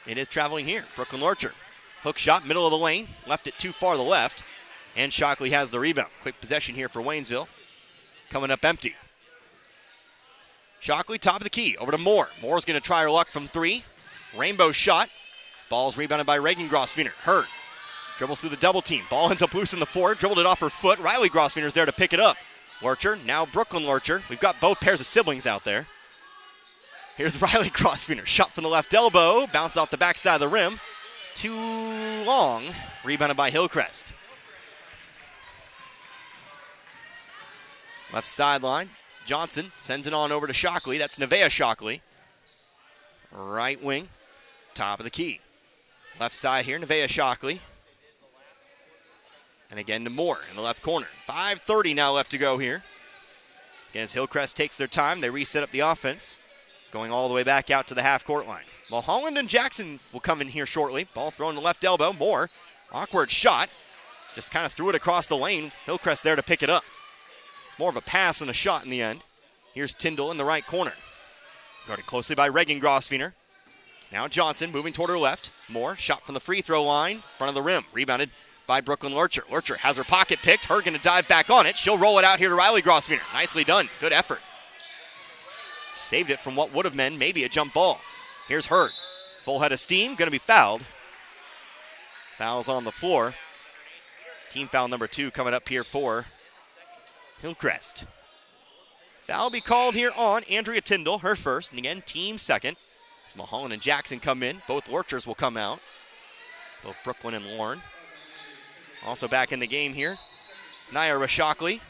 B: it is traveling here. Brooklyn Lurcher. Hook shot, middle of the lane. Left it too far to the left. And Shockley has the rebound. Quick possession here for Waynesville. Coming up empty. Shockley, top of the key. Over to Moore. Moore's going to try her luck from three. Rainbow shot. Ball's rebounded by Reagan Grosvenor. Hurd. Dribbles through the double team. Ball ends up loose in the floor. Dribbled it off her foot. Riley Grosvenor's there to pick it up. Lurcher, now Brooklyn Lurcher. We've got both pairs of siblings out there. Here's Riley Grosvenor. Shot from the left elbow. Bounce off the backside of the rim. Too long. Rebounded by Hillcrest. Left sideline. Johnson sends it on over to Shockley. That's Nevaeh Shockley. Right wing. Top of the key. Left side here, Nevaeh Shockley. And again to Moore in the left corner. 5:30 now left to go here. Again, as Hillcrest takes their time, they reset up the offense. Going all the way back out to the half-court line. Mulholland and Jackson will come in here shortly. Ball thrown to left elbow. Moore, awkward shot. Just kind of threw it across the lane. Hillcrest there to pick it up. More of a pass than a shot in the end. Here's Tyndall in the right corner. Guarded closely by Reagan Grosvenor. Now Johnson moving toward her left. Moore, shot from the free throw line, front of the rim. Rebounded by Brooklyn Lurcher. Lurcher has her pocket picked. Her going to dive back on it. She'll roll it out here to Riley Grosvenor. Nicely done. Good effort. Saved it from what would have been maybe a jump ball. Here's Hurd. Full head of steam. Going to be fouled. Foul's on the floor. Team foul number 2 coming up here for Hillcrest. Foul be called here on Andrea Tyndall, her first. And again, team second. As Mulholland and Jackson come in. Both Lurchers will come out. Both Brooklyn and Lauren. Also back in the game here, Naira Shockley.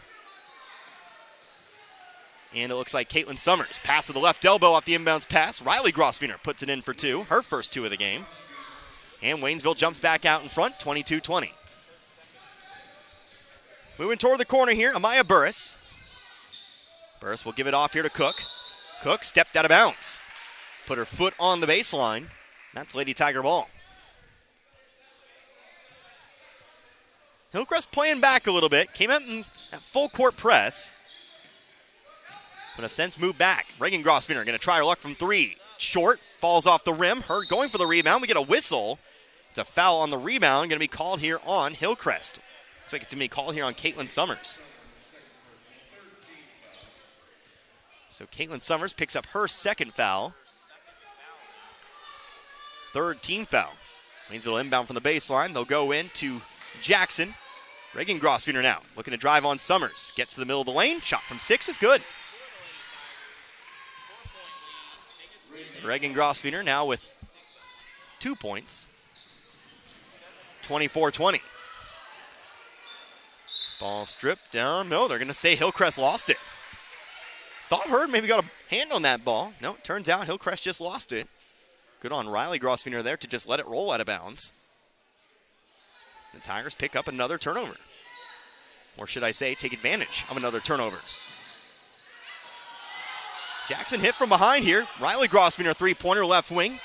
B: And it looks like Caitlin Summers. Pass to the left elbow off the inbounds pass. Riley Grosvenor puts it in for 2, her first 2 of the game. And Waynesville jumps back out in front, 22-20. Moving toward the corner here, Amaya Burris. Burris will give it off here to Cook. Cook stepped out of bounds. Put her foot on the baseline. That's Lady Tiger ball. Hillcrest playing back a little bit. Came out in that full court press. But have since moved back. Reagan Grosvenor going to try her luck from 3. Short, falls off the rim. Hurd going for the rebound. We get a whistle. It's a foul on the rebound. Going to be called here on Hillcrest. Looks like it's going to be called here on Caitlin Summers. So Caitlin Summers picks up her second foul. Third team foul. Waynesville inbound from the baseline. They'll go in to Jackson. Reagan Grosvenor now looking to drive on Summers. Gets to the middle of the lane. Shot from 6 is good. Reagan Grosvenor now with 2 points. 24-20. Ball stripped down. No, they're going to say Hillcrest lost it. Thought Hurd maybe got a hand on that ball. No, it turns out Hillcrest just lost it. Good on Riley Grosvenor there to just let it roll out of bounds. The Tigers pick up another turnover. Or should I say, take advantage of another turnover. Jackson hit from behind here. Riley Grosvenor, three-pointer, left wing.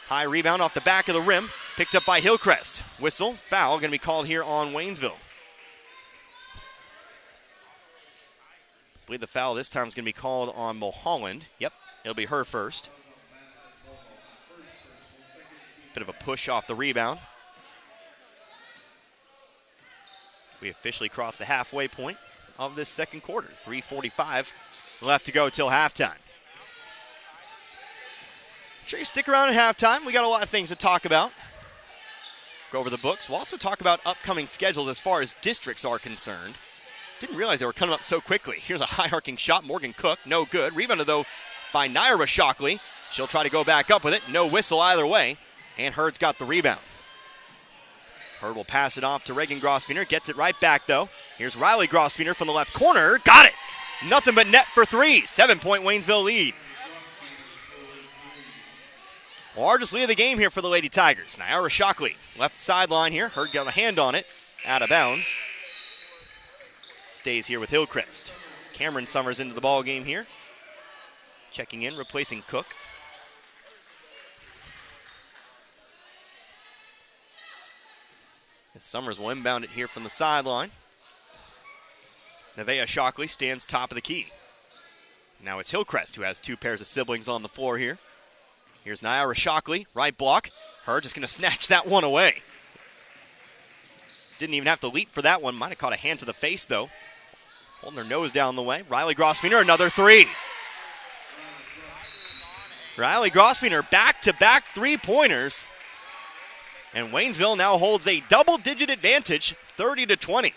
B: High rebound off the back of the rim. Picked up by Hillcrest. Whistle, foul, going to be called here on Waynesville. I believe the foul this time is going to be called on Mulholland. Yep, it'll be her first. Bit of a push off the rebound. So we officially crossed the halfway point of this second quarter. 3:45 left to go till halftime. Sure you stick around at halftime. We got a lot of things to talk about. Go over the books. We'll also talk about upcoming schedules as far as districts are concerned. Didn't realize they were coming up so quickly. Here's a high-arcing shot. Morgan Cook, no good. Rebounded, though, by Naira Shockley. She'll try to go back up with it. No whistle either way. And Hurd's got the rebound. Hurd will pass it off to Reagan Grosvenor. Gets it right back, though. Here's Riley Grosvenor from the left corner. Got it! Nothing but net for 3. 7-point Waynesville lead. Largest lead of the game here for the Lady Tigers. Naira Shockley, left sideline here. Hurd got a hand on it. Out of bounds. Stays here with Hillcrest. Cameron Summers into the ball game here. Checking in, replacing Cook. As Summers will inbound it here from the sideline. Nevaeh Shockley stands top of the key. Now it's Hillcrest who has 2 pairs of siblings on the floor here. Here's Naira Shockley, right block. Hurd just going to snatch that one away. Didn't even have to leap for that one. Might have caught a hand to the face, though. Holding their nose down the way. Riley Grosvenor, another 3. Riley Grosvenor, back-to-back 3-pointers. And Waynesville now holds a double-digit advantage, 30-20.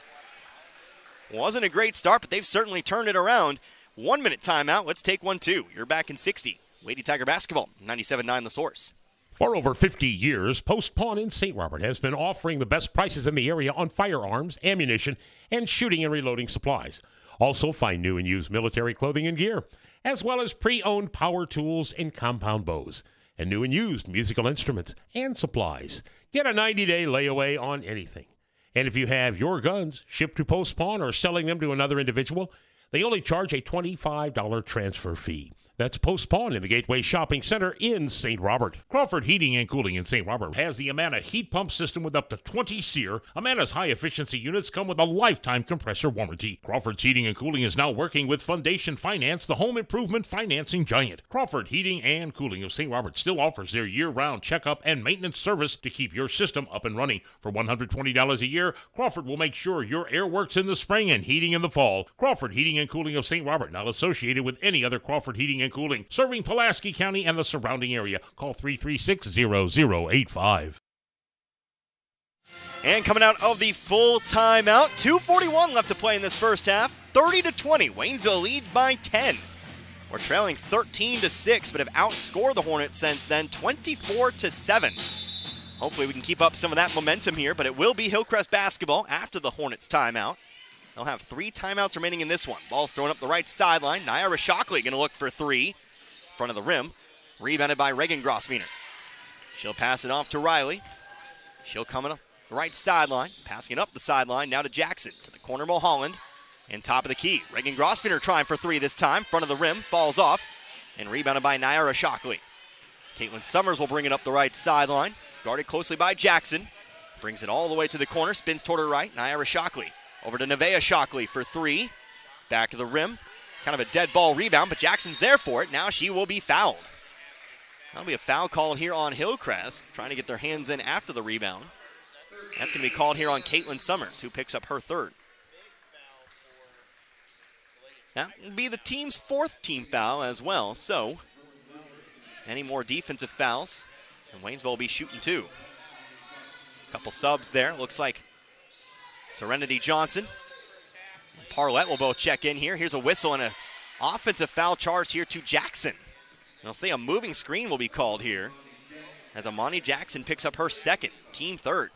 B: Wasn't a great start, but they've certainly turned it around. 1-minute timeout. Let's take one, too. You're back in 60. Lady Tiger basketball, 97.9 The Source.
A: For over 50 years, Post Pawn in St. Robert has been offering the best prices in the area on firearms, ammunition, and shooting and reloading supplies. Also find new and used military clothing and gear, as well as pre-owned power tools and compound bows, and new and used musical instruments and supplies. Get a 90-day layaway on anything. And if you have your guns shipped to Post Pawn or selling them to another individual, they only charge a $25 transfer fee. That's Post Pawn in the Gateway Shopping Center in St. Robert. Crawford Heating and Cooling in St. Robert has the Amana heat pump system with up to 20 SEER. Amana's high-efficiency units come with a lifetime compressor warranty. Crawford's Heating and Cooling is now working with Foundation Finance, the home improvement financing giant. Crawford Heating and Cooling of St. Robert still offers their year-round checkup and maintenance service to keep your system up and running. For $120 a year, Crawford will make sure your air works in the spring and heating in the fall. Crawford Heating and Cooling of St. Robert, not associated with any other Crawford Heating and Cooling, serving Pulaski County and the surrounding area. Call 336-0085.
B: And coming out of the full timeout, 2:41 left to play in this first half. 30-20, Waynesville leads by 10. We're trailing 13-6, but have outscored the Hornets since then, 24-7. Hopefully we can keep up some of that momentum here, but it will be Hillcrest basketball after the Hornets timeout. They'll have 3 timeouts remaining in this one. Ball's thrown up the right sideline. Naira Shockley going to look for 3. Front of the rim. Rebounded by Reagan Grosvenor. She'll pass it off to Riley. She'll come up the right sideline. Passing it up the sideline now to Jackson. To the corner, Mulholland. And top of the key. Reagan Grosvenor trying for 3 this time. Front of the rim. Falls off. And rebounded by Naira Shockley. Caitlin Summers will bring it up the right sideline. Guarded closely by Jackson. Brings it all the way to the corner. Spins toward her right. Naira Shockley. Over to Nevaeh Shockley for 3. Back of the rim. Kind of a dead ball rebound, but Jackson's there for it. Now she will be fouled. That'll be a foul called here on Hillcrest, trying to get their hands in after the rebound. That's going to be called here on Caitlin Summers, who picks up her third. That will be the team's fourth team foul as well, so any more defensive fouls, and Waynesville will be shooting two. Couple subs there. Looks like Serenity Johnson and Parlett will both check in here. Here's a whistle and an offensive foul charged here to Jackson. And I'll say a moving screen will be called here as Amani Jackson picks up her second, team third.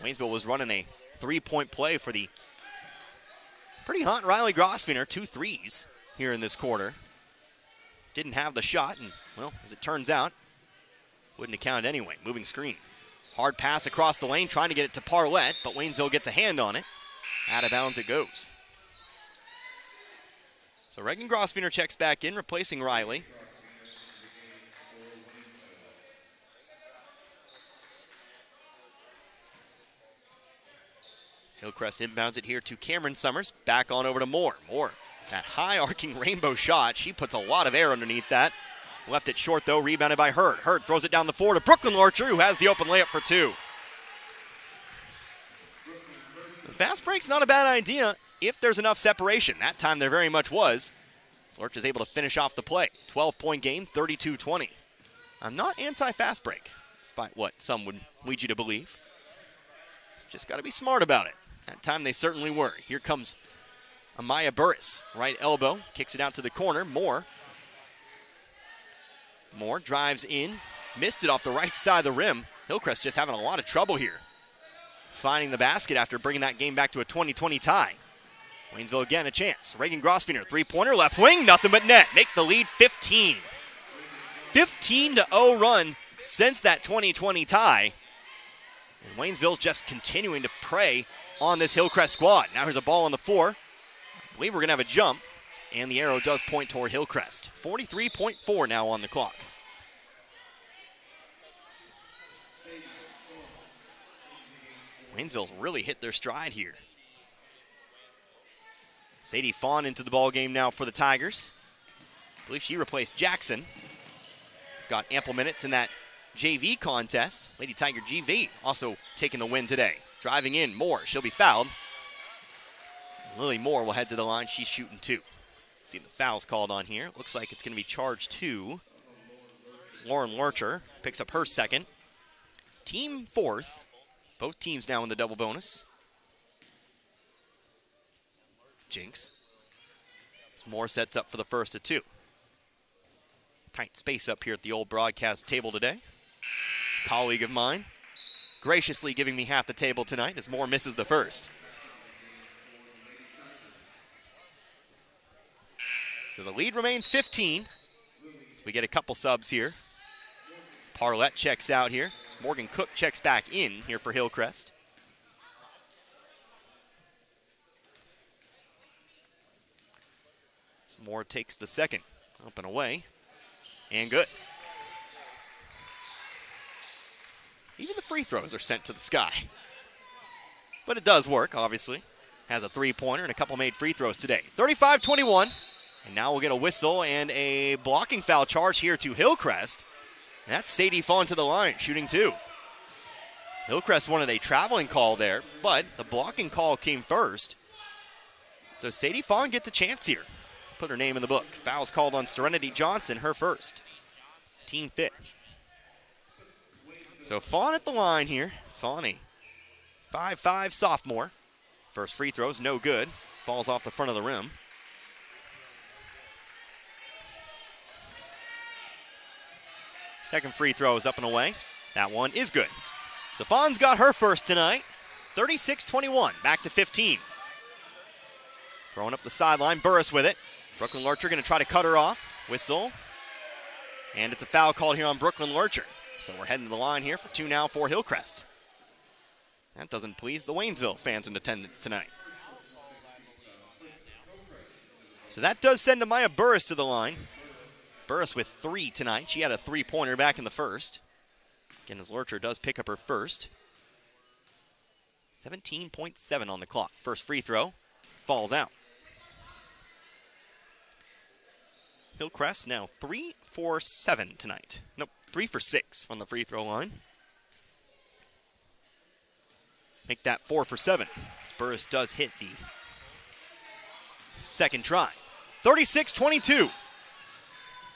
B: Waynesville was running a three-point play for the pretty hot Riley Grosvenor, 2 threes here in this quarter. Didn't have the shot, and, well, as it turns out, wouldn't have counted anyway. Moving screen. Hard pass across the lane, trying to get it to Parlett, but Waynesville gets a hand on it. Out of bounds it goes. So Reagan Grosvenor checks back in, replacing Riley. Hillcrest inbounds it here to Cameron Summers. Back on over to Moore. Moore, that high arcing rainbow shot. She puts a lot of air underneath that. Left it short though, rebounded by Hurd. Hurd throws it down the floor to Brooklyn Lorcher, who has the open layup for two. The fast break's not a bad idea if there's enough separation. That time there very much was. Lorcher is able to finish off the play. 12-point game, 32-20. I'm not anti-fast break, despite what some would lead you to believe. Just got to be smart about it. That time they certainly were. Here comes Amaya Burris. Right elbow. Kicks it out to the corner. Moore drives in. Missed it off the right side of the rim. Hillcrest just having a lot of trouble here. Finding the basket after bringing that game back to a 20-20 tie. Waynesville again a chance. Reagan Grosvenor, three-pointer, left wing, nothing but net. Make the lead 15. 15-0 run since that 20-20 tie. And Waynesville's just continuing to prey on this Hillcrest squad. Now here's a ball on the floor. I believe we're going to have a jump, and the arrow does point toward Hillcrest. 43.4 now on the clock. Waynesville's really hit their stride here. Sadie Fawn into the ball game now for the Tigers. I believe she replaced Jackson. Got ample minutes in that JV contest. Lady Tiger GV also taking the win today. Driving in, Moore, she'll be fouled. Lily Moore will head to the line, she's shooting two. See the foul's called on here. Looks like it's going to be charged to Lauren Lurcher. Picks up her second. Team fourth. Both teams now in the double bonus. Jinx. Moore sets up for the first of two. Tight space up here at the old broadcast table today. Colleague of mine graciously giving me half the table tonight as Moore misses the first. So the lead remains 15. So we get a couple subs here. Parlett checks out here. Morgan Cook checks back in here for Hillcrest. So Moore takes the second. Up and away. And good. Even the free throws are sent to the sky. But it does work, obviously. Has a three-pointer and a couple made free throws today. 35-21. And now we'll get a whistle and a blocking foul charge here to Hillcrest. That's Sadie Fawn to the line, shooting two. Hillcrest wanted a traveling call there, but the blocking call came first. So Sadie Fawn gets a chance here. Put her name in the book. Foul's called on Serenity Johnson, her first. Team fifth. So Fawn at the line here. Fawn, a 5'5" sophomore. First free throw's no good. Falls off the front of the rim. Second free throw is up and away. That one is good. So Fawn's got her first tonight. 36-21, back to 15. Throwing up the sideline, Burris with it. Brooklyn Lurcher going to try to cut her off. Whistle. And it's a foul called here on Brooklyn Lurcher. So we're heading to the line here for two now for Hillcrest. That doesn't please the Waynesville fans in attendance tonight. So that does send Amaya Burris to the line. Burris with three tonight. She had a three-pointer back in the first. Again, as Lurcher does pick up her first. 17.7 on the clock. First free throw falls out. Hillcrest now 3 for 7 tonight. Nope, 3 for 6 from the free throw line. make that 4 for 7. As Burris does hit the second try. 36-22.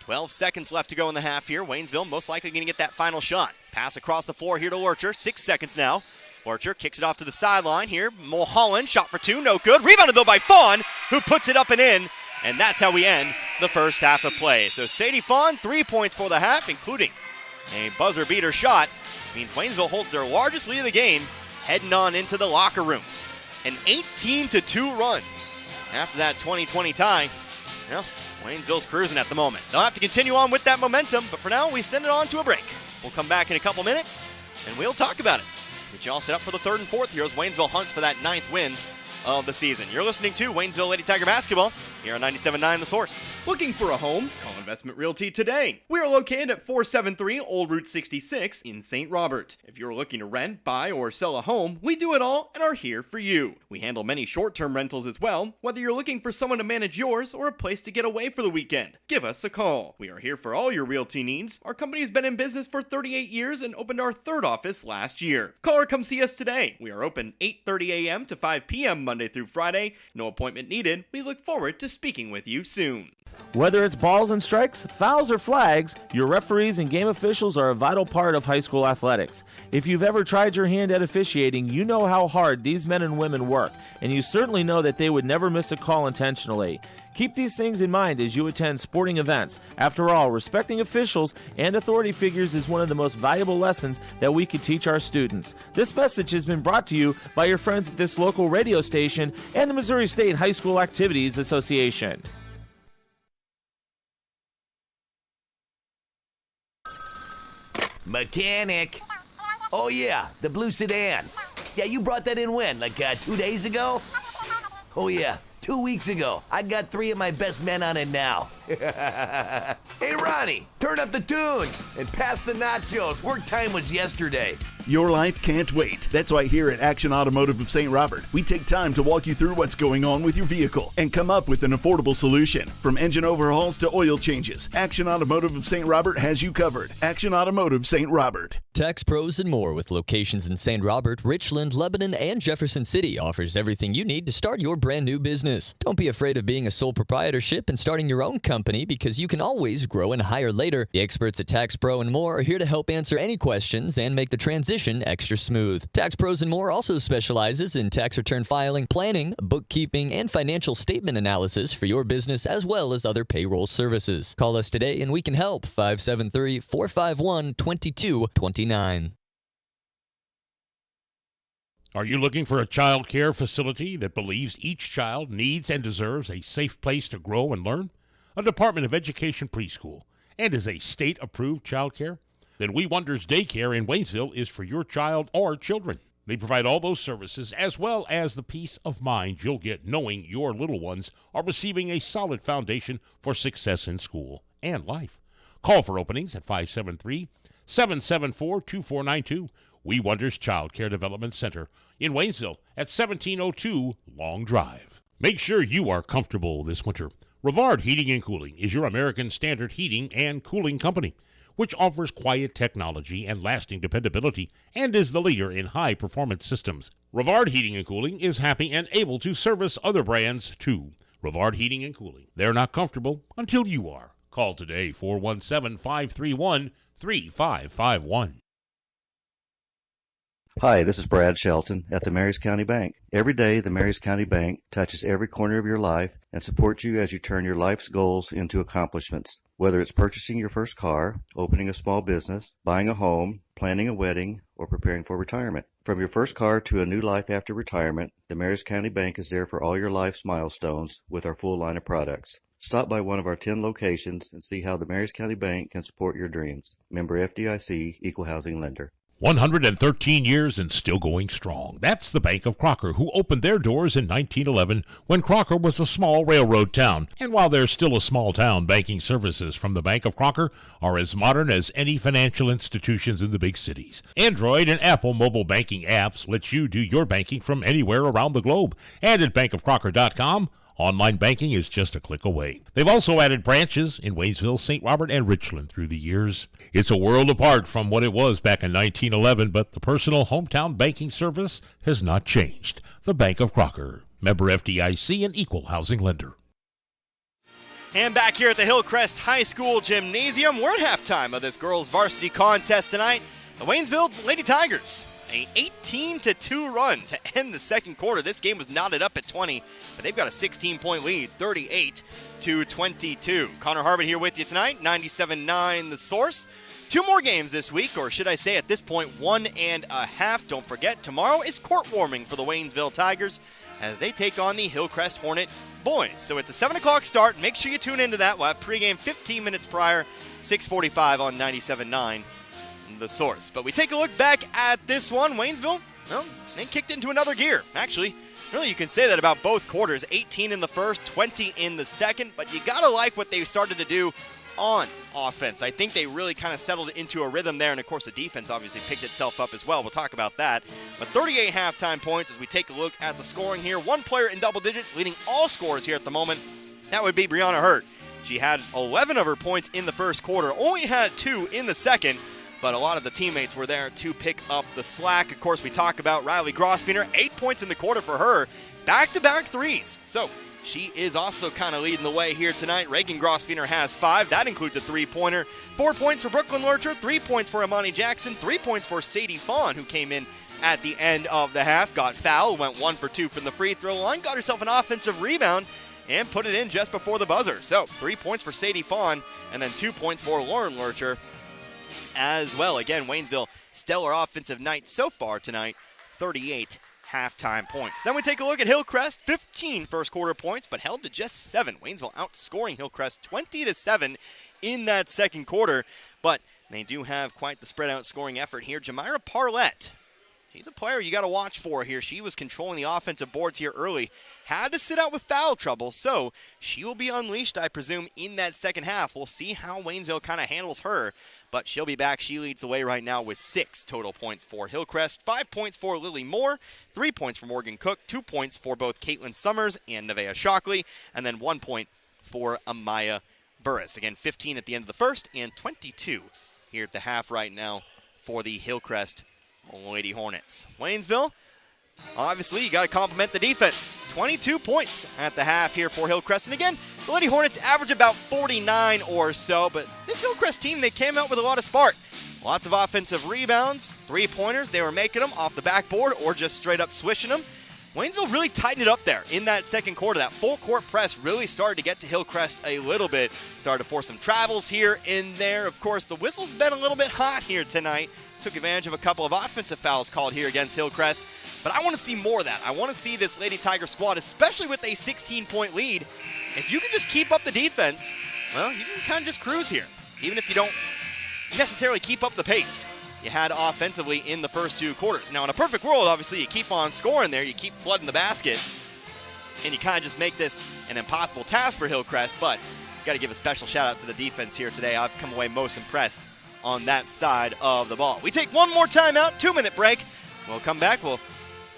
B: 12 seconds left to go in the half here. Waynesville most likely going to get that final shot. Pass across the floor here to Lurcher. 6 seconds now. Lurcher kicks it off to the sideline here. Mulholland, shot for 2, no good. Rebounded though by Fawn, who puts it up and in. And that's how we end the first half of play. So Sadie Fawn, 3 points for the half, including a buzzer beater shot. Means Waynesville holds their largest lead of the game, heading on into the locker rooms. An 18-2 run. After that 2020 tie, well, Waynesville's cruising at the moment. They'll have to continue on with that momentum, but for now, we send it on to a break. We'll come back in a couple minutes, and we'll talk about it. Get you all set up for the third and fourth here as Waynesville hunts for that 9th win of the season. You're listening to Waynesville Lady Tiger Basketball here on 97.9 The Source.
C: Looking for a home? Call Investment Realty today. We are located at 473 Old Route 66 in St. Robert. If you're looking to rent, buy, or sell a home, we do it all and are here for you. We handle many short-term rentals as well, whether you're looking for someone to manage yours or a place to get away for the weekend. Give us a call. We are here for all your realty needs. Our company has been in business for 38 years and opened our 3rd office last year. Call or come see us today. We are open 8:30 a.m. to 5 p.m. Monday through Friday. No appointment needed. We look forward to speaking with you soon.
D: Whether it's balls and strikes, fouls or flags, your referees and game officials are a vital part of high school athletics. If you've ever tried your hand at officiating, you know how hard these men and women work, and you certainly know that they would never miss a call intentionally. Keep these things in mind as you attend sporting events. After all, respecting officials and authority figures is one of the most valuable lessons that we could teach our students. This message has been brought to you by your friends at this local radio station and the Missouri State High School Activities Association.
V: Mechanic. Oh yeah, the blue sedan. Yeah, you brought that in when? Like 2 days ago? Oh yeah, 2 weeks ago. I got 3 of my best men on it now. Hey Ronnie, turn up the tunes and pass the nachos. Work time was yesterday.
M: Your life can't wait. That's why here at Action Automotive of St. Robert, we take time to walk you through what's going on with your vehicle and come up with an affordable solution. From engine overhauls to oil changes, Action Automotive of St. Robert has you covered. Action Automotive St. Robert.
E: Tax Pros and More with locations in St. Robert, Richland, Lebanon, and Jefferson City offers everything you need to start your brand new business. Don't be afraid of being a sole proprietorship and starting your own company because you can always grow and hire later. The experts at Tax Pro and More are here to help answer any questions and make the transition extra smooth. Tax Pros and More also specializes in tax return filing, planning, bookkeeping, and financial statement analysis for your business as well as other payroll services. Call us today and we can help. 573-451-2229.
A: Are you looking for a child care facility that believes each child needs and deserves a safe place to grow and learn? A Department of Education preschool and is a state-approved child care? Then We Wonders Daycare in Waynesville is for your child or children. They provide all those services as well as the peace of mind you'll get knowing your little ones are receiving a solid foundation for success in school and life. Call for openings at 573-774-2492. We Wonders Child Care Development Center in Waynesville at 1702 Long Drive. Make sure you are comfortable this winter. Rivard Heating and Cooling is your American Standard heating and cooling company, which offers quiet technology and lasting dependability and is the leader in high-performance systems. Rivard Heating and Cooling is happy and able to service other brands, too. Rivard Heating and Cooling. They're not comfortable until you are. Call today, 417-531-3551.
F: Hi, this is Brad Shelton at the Marys County Bank. Every day, the Marys County Bank touches every corner of your life and supports you as you turn your life's goals into accomplishments. Whether it's purchasing your first car, opening a small business, buying a home, planning a wedding, or preparing for retirement. From your first car to a new life after retirement, the Marys County Bank is there for all your life's milestones with our full line of products. Stop by one of our 10 locations and see how the Marys County Bank can support your dreams. Member FDIC, Equal Housing Lender.
A: 113 years and still going strong. That's the Bank of Crocker, who opened their doors in 1911 when Crocker was a small railroad town. And while they're still a small town, banking services from the Bank of Crocker are as modern as any financial institutions in the big cities. Android and Apple mobile banking apps let you do your banking from anywhere around the globe. And at bankofcrocker.com, Online banking is just a click away. They've also added branches in Waynesville, St. Robert, and Richland through the years. It's a world apart from what it was back in 1911, but the personal hometown banking service has not changed. The Bank of Crocker. Member FDIC and equal housing lender.
B: And back here at the Hillcrest High School Gymnasium, we're at halftime of this girls varsity contest tonight. The Waynesville Lady Tigers, an 18-2 run to end the second quarter. This game was knotted up at 20, but they've got a 16-point lead, 38-22. Connor Harbin here with you tonight, 97.9 The Source. 2 more games this week, or should I say at this point, 1.5. Don't forget, tomorrow is court warming for the Waynesville Tigers as they take on the Hillcrest Hornet boys. So it's a 7 o'clock start. Make sure you tune into that. We'll have pregame 15 minutes prior, 6:45 on 97.9 The Source. But we take a look back at this one. Waynesville, well, they kicked into another gear. Actually, really you can say that about both quarters. 18 in the first, 20 in the second. But you got to like what they started to do on offense. I think they really kind of settled into a rhythm there, and of course the defense obviously picked itself up as well. We'll talk about that. But 38 halftime points as we take a look at the scoring here. One player in double digits leading all scores here at the moment. That would be Brianna Hurt. She had 11 of her points in the first quarter, only had 2 in the second, but a lot of the teammates were there to pick up the slack. Of course, we talk about Riley Grosfener, 8 points in the quarter for her, back-to-back threes. So she is also kind of leading the way here tonight. Reagan Grosfener has 5. That includes a 3-pointer. 4 points for Brooklyn Lurcher, 3 points for Amani Jackson, 3 points for Sadie Fawn, who came in at the end of the half, got fouled, went 1 for 2 from the free throw line, got herself an offensive rebound, and put it in just before the buzzer. So 3 points for Sadie Fawn, and then 2 points for Lauren Lurcher as well. Again, Waynesville, stellar offensive night so far tonight, 38 halftime points. Then we take a look at Hillcrest, 15 first quarter points, but held to just 7. Waynesville outscoring Hillcrest 20-7 in that second quarter, but they do have quite the spread out scoring effort here. Jamira Parlett, she's a player you got to watch for here. She was controlling the offensive boards here early. Had to sit out with foul trouble, so she will be unleashed, I presume, in that second half. We'll see how Waynesville kind of handles her, but she'll be back. She leads the way right now with 6 total points for Hillcrest, 5 points for Lily Moore, 3 points for Morgan Cook, 2 points for both Caitlin Summers and Nevaeh Shockley, and then 1 point for Amaya Burris. Again, 15 at the end of the first and 22 here at the half right now for the Hillcrest Lady Hornets. Waynesville, obviously, you got to compliment the defense. 22 points at the half here for Hillcrest. And again, the Lady Hornets average about 49 or so, but this Hillcrest team, they came out with a lot of spark. Lots of offensive rebounds, 3-pointers. They were making them off the backboard or just straight up swishing them. Waynesville really tightened it up there in that second quarter. That full court press really started to get to Hillcrest a little bit. Started to force some travels here and there. Of course, the whistle's been a little bit hot here tonight. Took advantage of a couple of offensive fouls called here against Hillcrest. But I want to see more of that. I want to see this Lady Tiger squad, especially with a 16-point lead. If you can just keep up the defense, well, you can kind of just cruise here, even if you don't necessarily keep up the pace you had offensively in the first 2 quarters. Now, in a perfect world, obviously, you keep on scoring there, you keep flooding the basket, and you kind of just make this an impossible task for Hillcrest, but got to give a special shout-out to the defense here today. I've come away most impressed on that side of the ball. We take one more timeout, 2-minute break. We'll come back with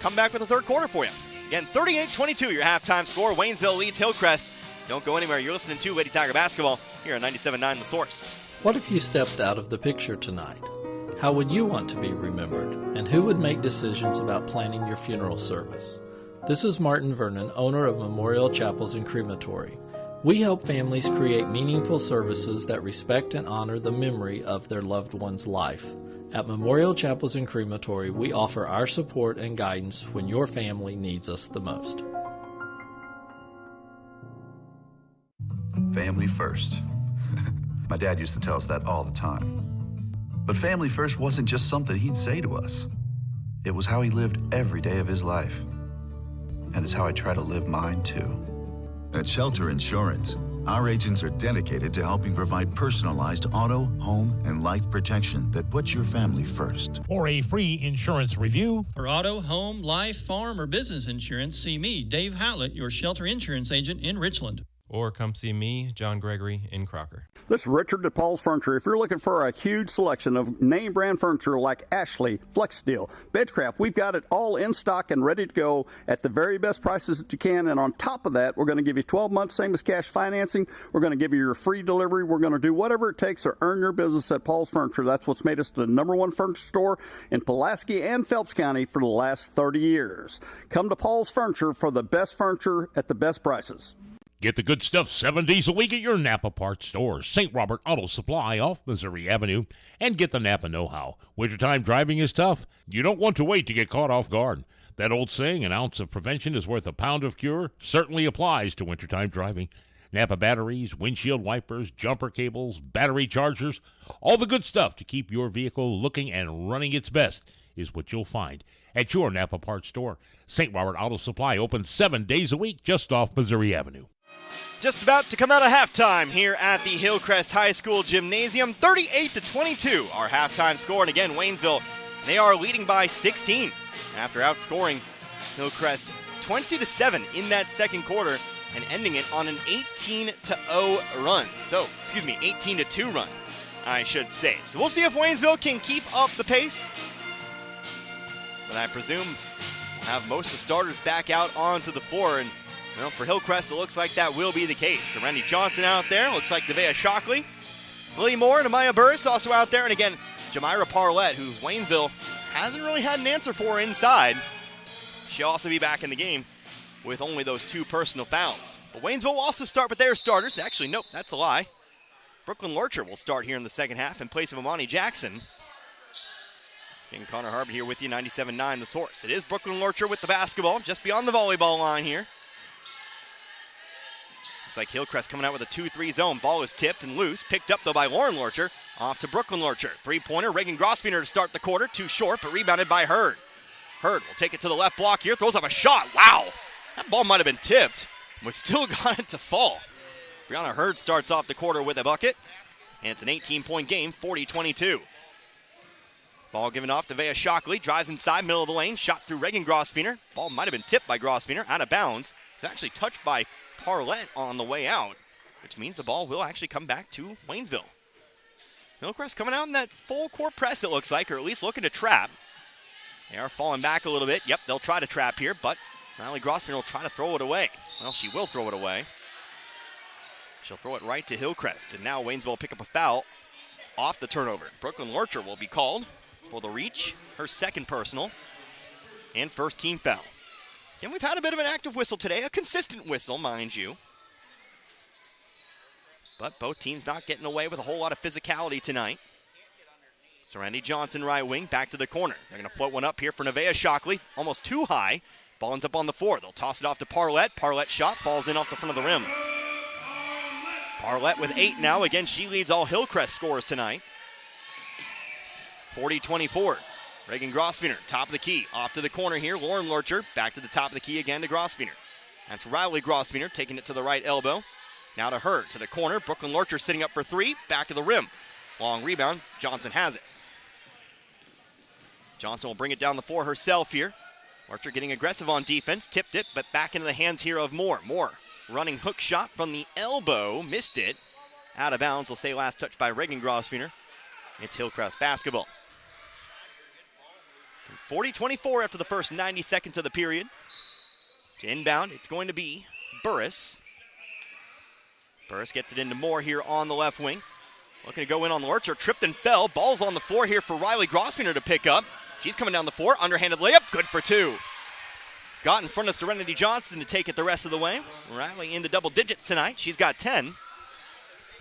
B: the third quarter for you. Again, 38-22, your halftime score. Waynesville leads Hillcrest. Don't go anywhere. You're listening to Lady Tiger Basketball here on 97.9 The Source.
G: What if you stepped out of the picture tonight? How would you want to be remembered? And who would make decisions about planning your funeral service? This is Martin Vernon, owner of Memorial Chapels and Crematory. We help families create meaningful services that respect and honor the memory of their loved one's life. At Memorial Chapels and Crematory, we offer our support and guidance when your family needs us the most.
H: Family first. My dad used to tell us that all the time. But family first wasn't just something he'd say to us. It was how he lived every day of his life. And it's how I try to live mine too.
I: At Shelter Insurance, our agents are dedicated to helping provide personalized auto, home, and life protection that puts your family first.
A: For a free insurance review,
J: For auto, home, life, farm, or business insurance, see me, Dave Howlett, your shelter insurance agent in Richland.
K: or come see me, John Gregory, in Crocker.
L: This is Richard at Paul's Furniture. If you're looking for a huge selection of name brand furniture like Ashley, FlexSteel, Bedcraft, we've got it all in stock and ready to go at the very best prices that you can. And on top of that, we're going to give you 12 months, same as cash financing. We're going to give you your free delivery. We're going to do whatever it takes to earn your business at Paul's Furniture. That's what's made us the #1 furniture store in Pulaski and Phelps County for the last 30 years. Come to Paul's Furniture for the best furniture at the best prices.
A: Get the good stuff 7 days a week at your Napa parts store. St. Robert Auto Supply off Missouri Avenue. And get the Napa know-how. Wintertime driving is tough. You don't want to wait to get caught off guard. That old saying, an ounce of prevention is worth a pound of cure, certainly applies to wintertime driving. Napa batteries, windshield wipers, jumper cables, battery chargers, all the good stuff to keep your vehicle looking and running its best is what you'll find at your Napa parts store. St. Robert Auto Supply open 7 days a week just off Missouri Avenue.
B: Just about to come out of halftime here at the Hillcrest High School Gymnasium. 38-22, our halftime score. And again, Waynesville, they are leading by 16 after outscoring Hillcrest 20-7 in that second quarter and ending it on an 18-0 run. 18-2 run, I should say. So we'll see if Waynesville can keep up the pace. But I presume we'll have most of the starters back out onto the floor. And well, for Hillcrest, it looks like that will be the case. So Randy Johnson out there. Looks like Nevaeh Shockley. Lily Moore and Amaya Burris also out there. And again, Jamira Parlett, who Waynesville hasn't really had an answer for inside. She'll also be back in the game with only those 2 personal fouls. But Waynesville will also start with their starters. Actually, nope, that's a lie. Brooklyn Lurcher will start here in the second half in place of Amani Jackson. And Connor Harbert here with you, 97.9 The Source. It is Brooklyn Lurcher with the basketball, just beyond the volleyball line here. Looks like Hillcrest coming out with a 2-3 zone. Ball is tipped and loose. Picked up, though, by Lauren Lurcher. Off to Brooklyn Lurcher. Three-pointer, Reagan Grosfener to start the quarter. Too short, but rebounded by Hurd. Hurd will take it to the left block here. Throws up a shot. Wow! That ball might have been tipped, but still got it to fall. Brianna Hurd starts off the quarter with a bucket. And it's an 18-point game, 40-22. Ball given off to Nevaeh Shockley. Drives inside, middle of the lane. Shot through Reagan Grosfener. Ball might have been tipped by Grosfener. Out of bounds. It's actually touched by Parlett on the way out, which means the ball will actually come back to Waynesville. Hillcrest coming out in that full court press, it looks like, or at least looking to trap. They are falling back a little bit. Yep, they'll try to trap here, but Riley Grosfener will try to throw it away. Well, she will throw it away. She'll throw it right to Hillcrest, and now Waynesville will pick up a foul off the turnover. Brooklyn Lurcher will be called for the reach, her second personal, and first team foul. And we've had a bit of an active whistle today, a consistent whistle, mind you. But both teams not getting away with a whole lot of physicality tonight. So Randy Johnson, right wing, back to the corner. They're going to float one up here for Nevaeh Shockley, almost too high. Ball ends up on the floor. They'll toss it off to Parlett. Parlett's shot falls in off the front of the rim. Parlett with 8 now. Again, she leads all Hillcrest scores tonight. 40-24. Reagan Grosfener, top of the key. Off to the corner here. Lauren Lurcher, back to the top of the key again to Grosfener. That's Riley Grosfener taking it to the right elbow. Now to her, to the corner. Brooklyn Lurcher sitting up for 3. Back to the rim. Long rebound. Johnson has it. Johnson will bring it down the floor herself here. Lurcher getting aggressive on defense. Tipped it, but back into the hands here of Moore. Moore running hook shot from the elbow. Missed it. Out of bounds. We'll say last touch by Reagan Grosfener. It's Hillcrest basketball. 40-24 after the first 90 seconds of the period. To inbound, it's going to be Burris. Burris gets it into Moore here on the left wing. Looking to go in on Lurcher. Tripped and fell. Ball's on the floor here for Riley Grosfener to pick up. She's coming down the floor. Underhanded layup. Good for 2. Got in front of Serenity Johnson to take it the rest of the way. Riley in the double digits tonight. She's got 10.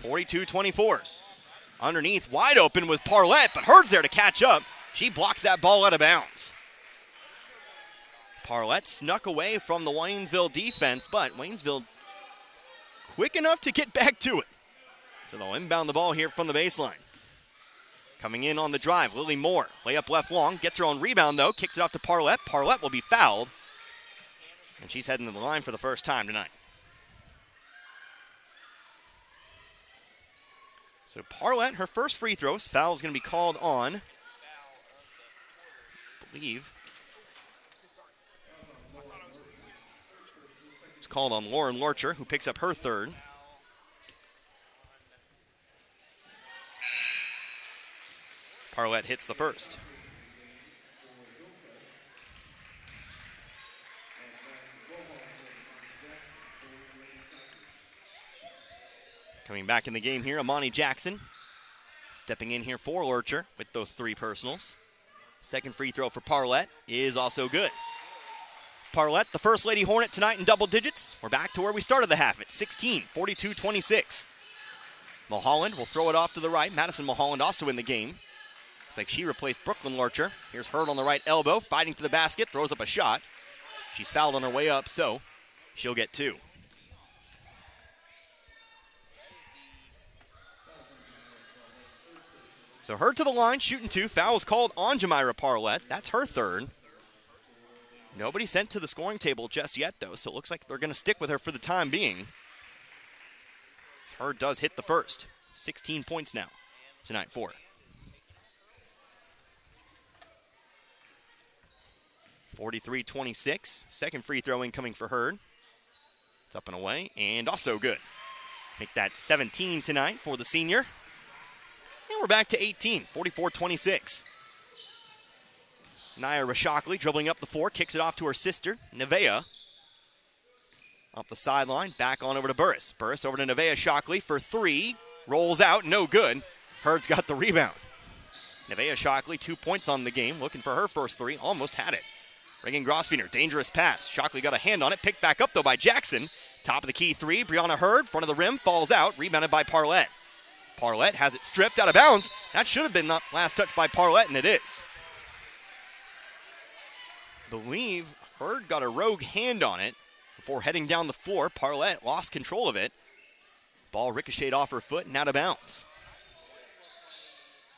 B: 42-24. Underneath, wide open with Parlett, but Hurd's there to catch up. She blocks that ball out of bounds. Parlett snuck away from the Waynesville defense, but Waynesville quick enough to get back to it. So they'll inbound the ball here from the baseline. Coming in on the drive, Lily Moore. Layup left long, gets her own rebound though, kicks it off to Parlett. Parlett will be fouled. And she's heading to the line for the first time tonight. So Parlett, her first free throws. Foul is going to be called on, I believe. It's called on Lauren Lorcher, who picks up her third. Parlett hits the first. Coming back in the game here, Amani Jackson stepping in here for Lurcher with those 3 personals. Second free throw for Parlett is also good. Parlett, the First Lady Hornet tonight in double digits. We're back to where we started the half at 16, 42-26. Mulholland will throw it off to the right. Madison Mulholland also in the game. Looks like she replaced Brooklyn Lurcher. Here's Hurd on the right elbow, fighting for the basket, throws up a shot. She's fouled on her way up, so she'll get 2. So Hurd to the line, shooting 2. Foul's called on Jamira Parlett. That's her third. Nobody sent to the scoring table just yet, though, so it looks like they're going to stick with her for the time being. Hurd does hit the first. 16 points now tonight for her. 43-26. Second free throw incoming for Hurd. It's up and away, and also good. Make that 17 tonight for the senior. And we're back to 18, 44-26. Nia Rashokli dribbling up the floor, kicks it off to her sister, Nevaeh. Up the sideline, back on over to Burris. Burris over to Nevaeh Shockley for 3. Rolls out, no good. Hurd's got the rebound. Nevaeh Shockley, 2 points on the game, looking for her first 3, almost had it. Reagan Grosvenor, dangerous pass. Shockley got a hand on it, picked back up though by Jackson. Top of the key 3, Brianna Hurd, front of the rim, falls out, rebounded by Parlett. Parlett has it stripped out of bounds. That should have been the last touch by Parlett, and it is. Believe Hurd got a rogue hand on it before heading down the floor. Parlett lost control of it. Ball ricocheted off her foot and out of bounds.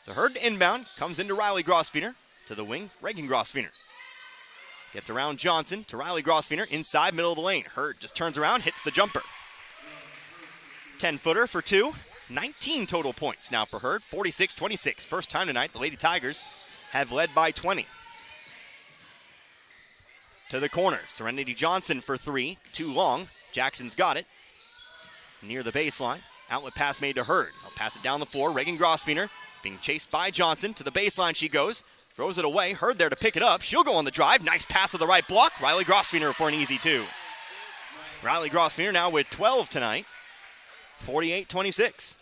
B: So Hurd to inbound, comes into Riley Grosvenor. To the wing, Reagan Grosvenor. Gets around Johnson to Riley Grosvenor, inside, middle of the lane. Hurd just turns around, hits the jumper. 10-footer for 2. 19 total points now for Hurd, 46-26. First time tonight, the Lady Tigers have led by 20. To the corner, Serenity Johnson for 3. Too long. Jackson's got it. Near the baseline. Outlet pass made to Hurd. I'll pass it down the floor. Reagan Grosvenor being chased by Johnson. To the baseline she goes. Throws it away. Hurd there to pick it up. She'll go on the drive. Nice pass to the right block. Riley Grosvenor for an easy 2. Riley Grosvenor now with 12 tonight. 48-26.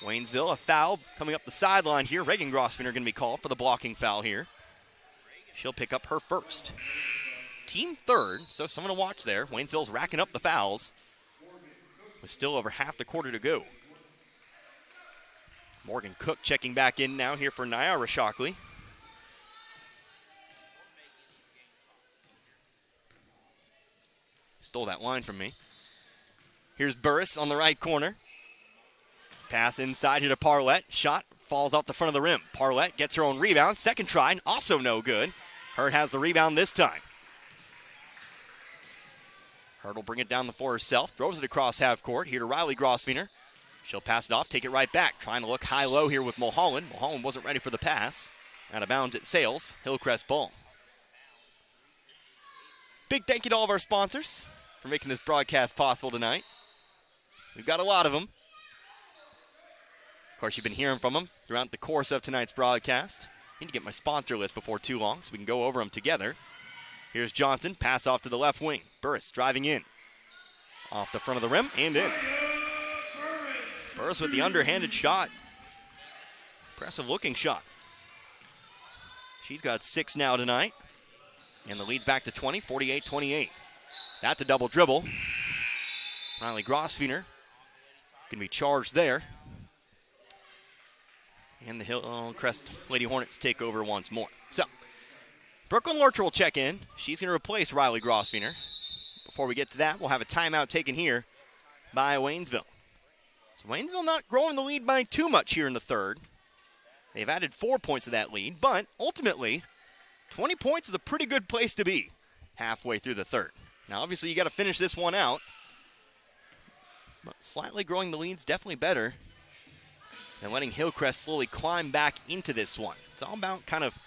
B: Waynesville, a foul coming up the sideline here. Reagan Grosvenor going to be called for the blocking foul here. She'll pick up her first. Team third, so someone to watch there. Waynesville's racking up the fouls with still over half the quarter to go. Morgan Cook checking back in now here for Nia Rashokli. Stole that line from me. Here's Burris on the right corner. Pass inside here to Parlett. Shot falls off the front of the rim. Parlett gets her own rebound. Second try, also no good. Hurd has the rebound this time. Hurd will bring it down the floor herself. Throws it across half court. Here to Riley Grosvenor. She'll pass it off, take it right back. Trying to look high-low here with Mulholland. Mulholland wasn't ready for the pass. Out of bounds it sails. Hillcrest ball. Big thank you to all of our sponsors for making this broadcast possible tonight. We've got a lot of them. Of course, you've been hearing from them throughout the course of tonight's broadcast. I need to get my sponsor list before too long so we can go over them together. Here's Johnson, pass off to the left wing. Burris driving in. Off the front of the rim and in. Burris with the underhanded shot. Impressive looking shot. She's got 6 now tonight. And the lead's back to 20, 48-28. That's a double dribble. Riley Grosvenor going to be charged there. And the Hillcrest Lady Hornets take over once more. So, Brooklyn Lurcher will check in. She's going to replace Riley Grosvenor. Before we get to that, we'll have a timeout taken here by Waynesville. So Waynesville not growing the lead by too much here in the third. They've added 4 points to that lead, but ultimately, 20 points is a pretty good place to be halfway through the third. Now, obviously, you got to finish this one out. But slightly growing the lead's definitely better than letting Hillcrest slowly climb back into this one. It's all about kind of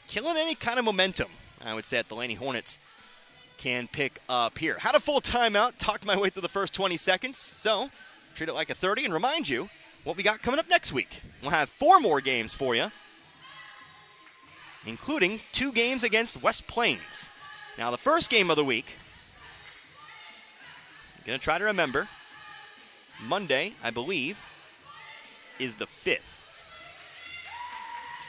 B: killing any kind of momentum I would say that the Lady Hornets can pick up here. Had a full timeout, talked my way through the first 20 seconds, so treat it like a 30 and remind you what we got coming up next week. We'll have 4 more games for you, including 2 games against West Plains. Now, the first game of the week, I'm going to try to remember, Monday, I believe, is the 5th.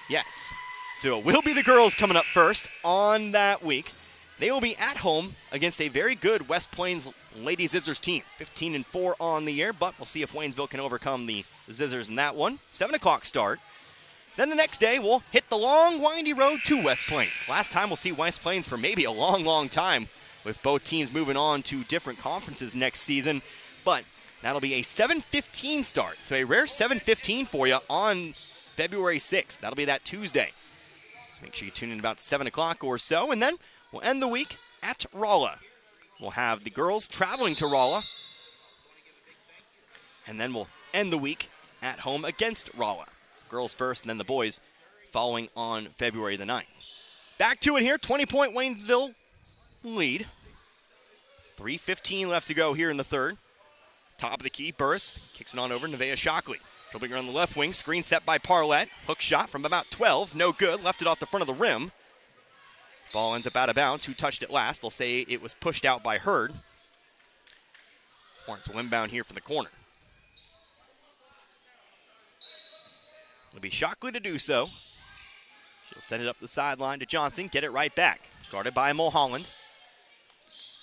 B: Yes. So it will be the girls coming up first on that week. They will be at home against a very good West Plains Lady Zizzers team. 15-4 on the year, but we'll see if Waynesville can overcome the Zizzers in that one. 7 o'clock start. Then the next day, we'll hit the long, windy road to West Plains. Last time we'll see West Plains for maybe a long, long time, with both teams moving on to different conferences next season. But that'll be a 7:15 start. So a rare 7:15 for you on February 6th. That'll be that Tuesday. So make sure you tune in about 7 o'clock or so. And then we'll end the week at Rolla. We'll have the girls traveling to Rolla. And then we'll end the week at home against Rolla. Girls first, and then the boys following on February the 9th. Back to it here. 20-point Waynesville lead. 3:15 left to go here in the third. Top of the key, Burris kicks it on over Nevaeh Shockley. Dribbling her on the left wing, screen set by Parlett. Hook shot from about 12's no good. Left it off the front of the rim. Ball ends up out of bounds. Who touched it last? They'll say it was pushed out by Hurd. Hornets will inbound here for the corner. It'll be Shockley to do so. She'll send it up the sideline to Johnson. Get it right back. Guarded by Mulholland.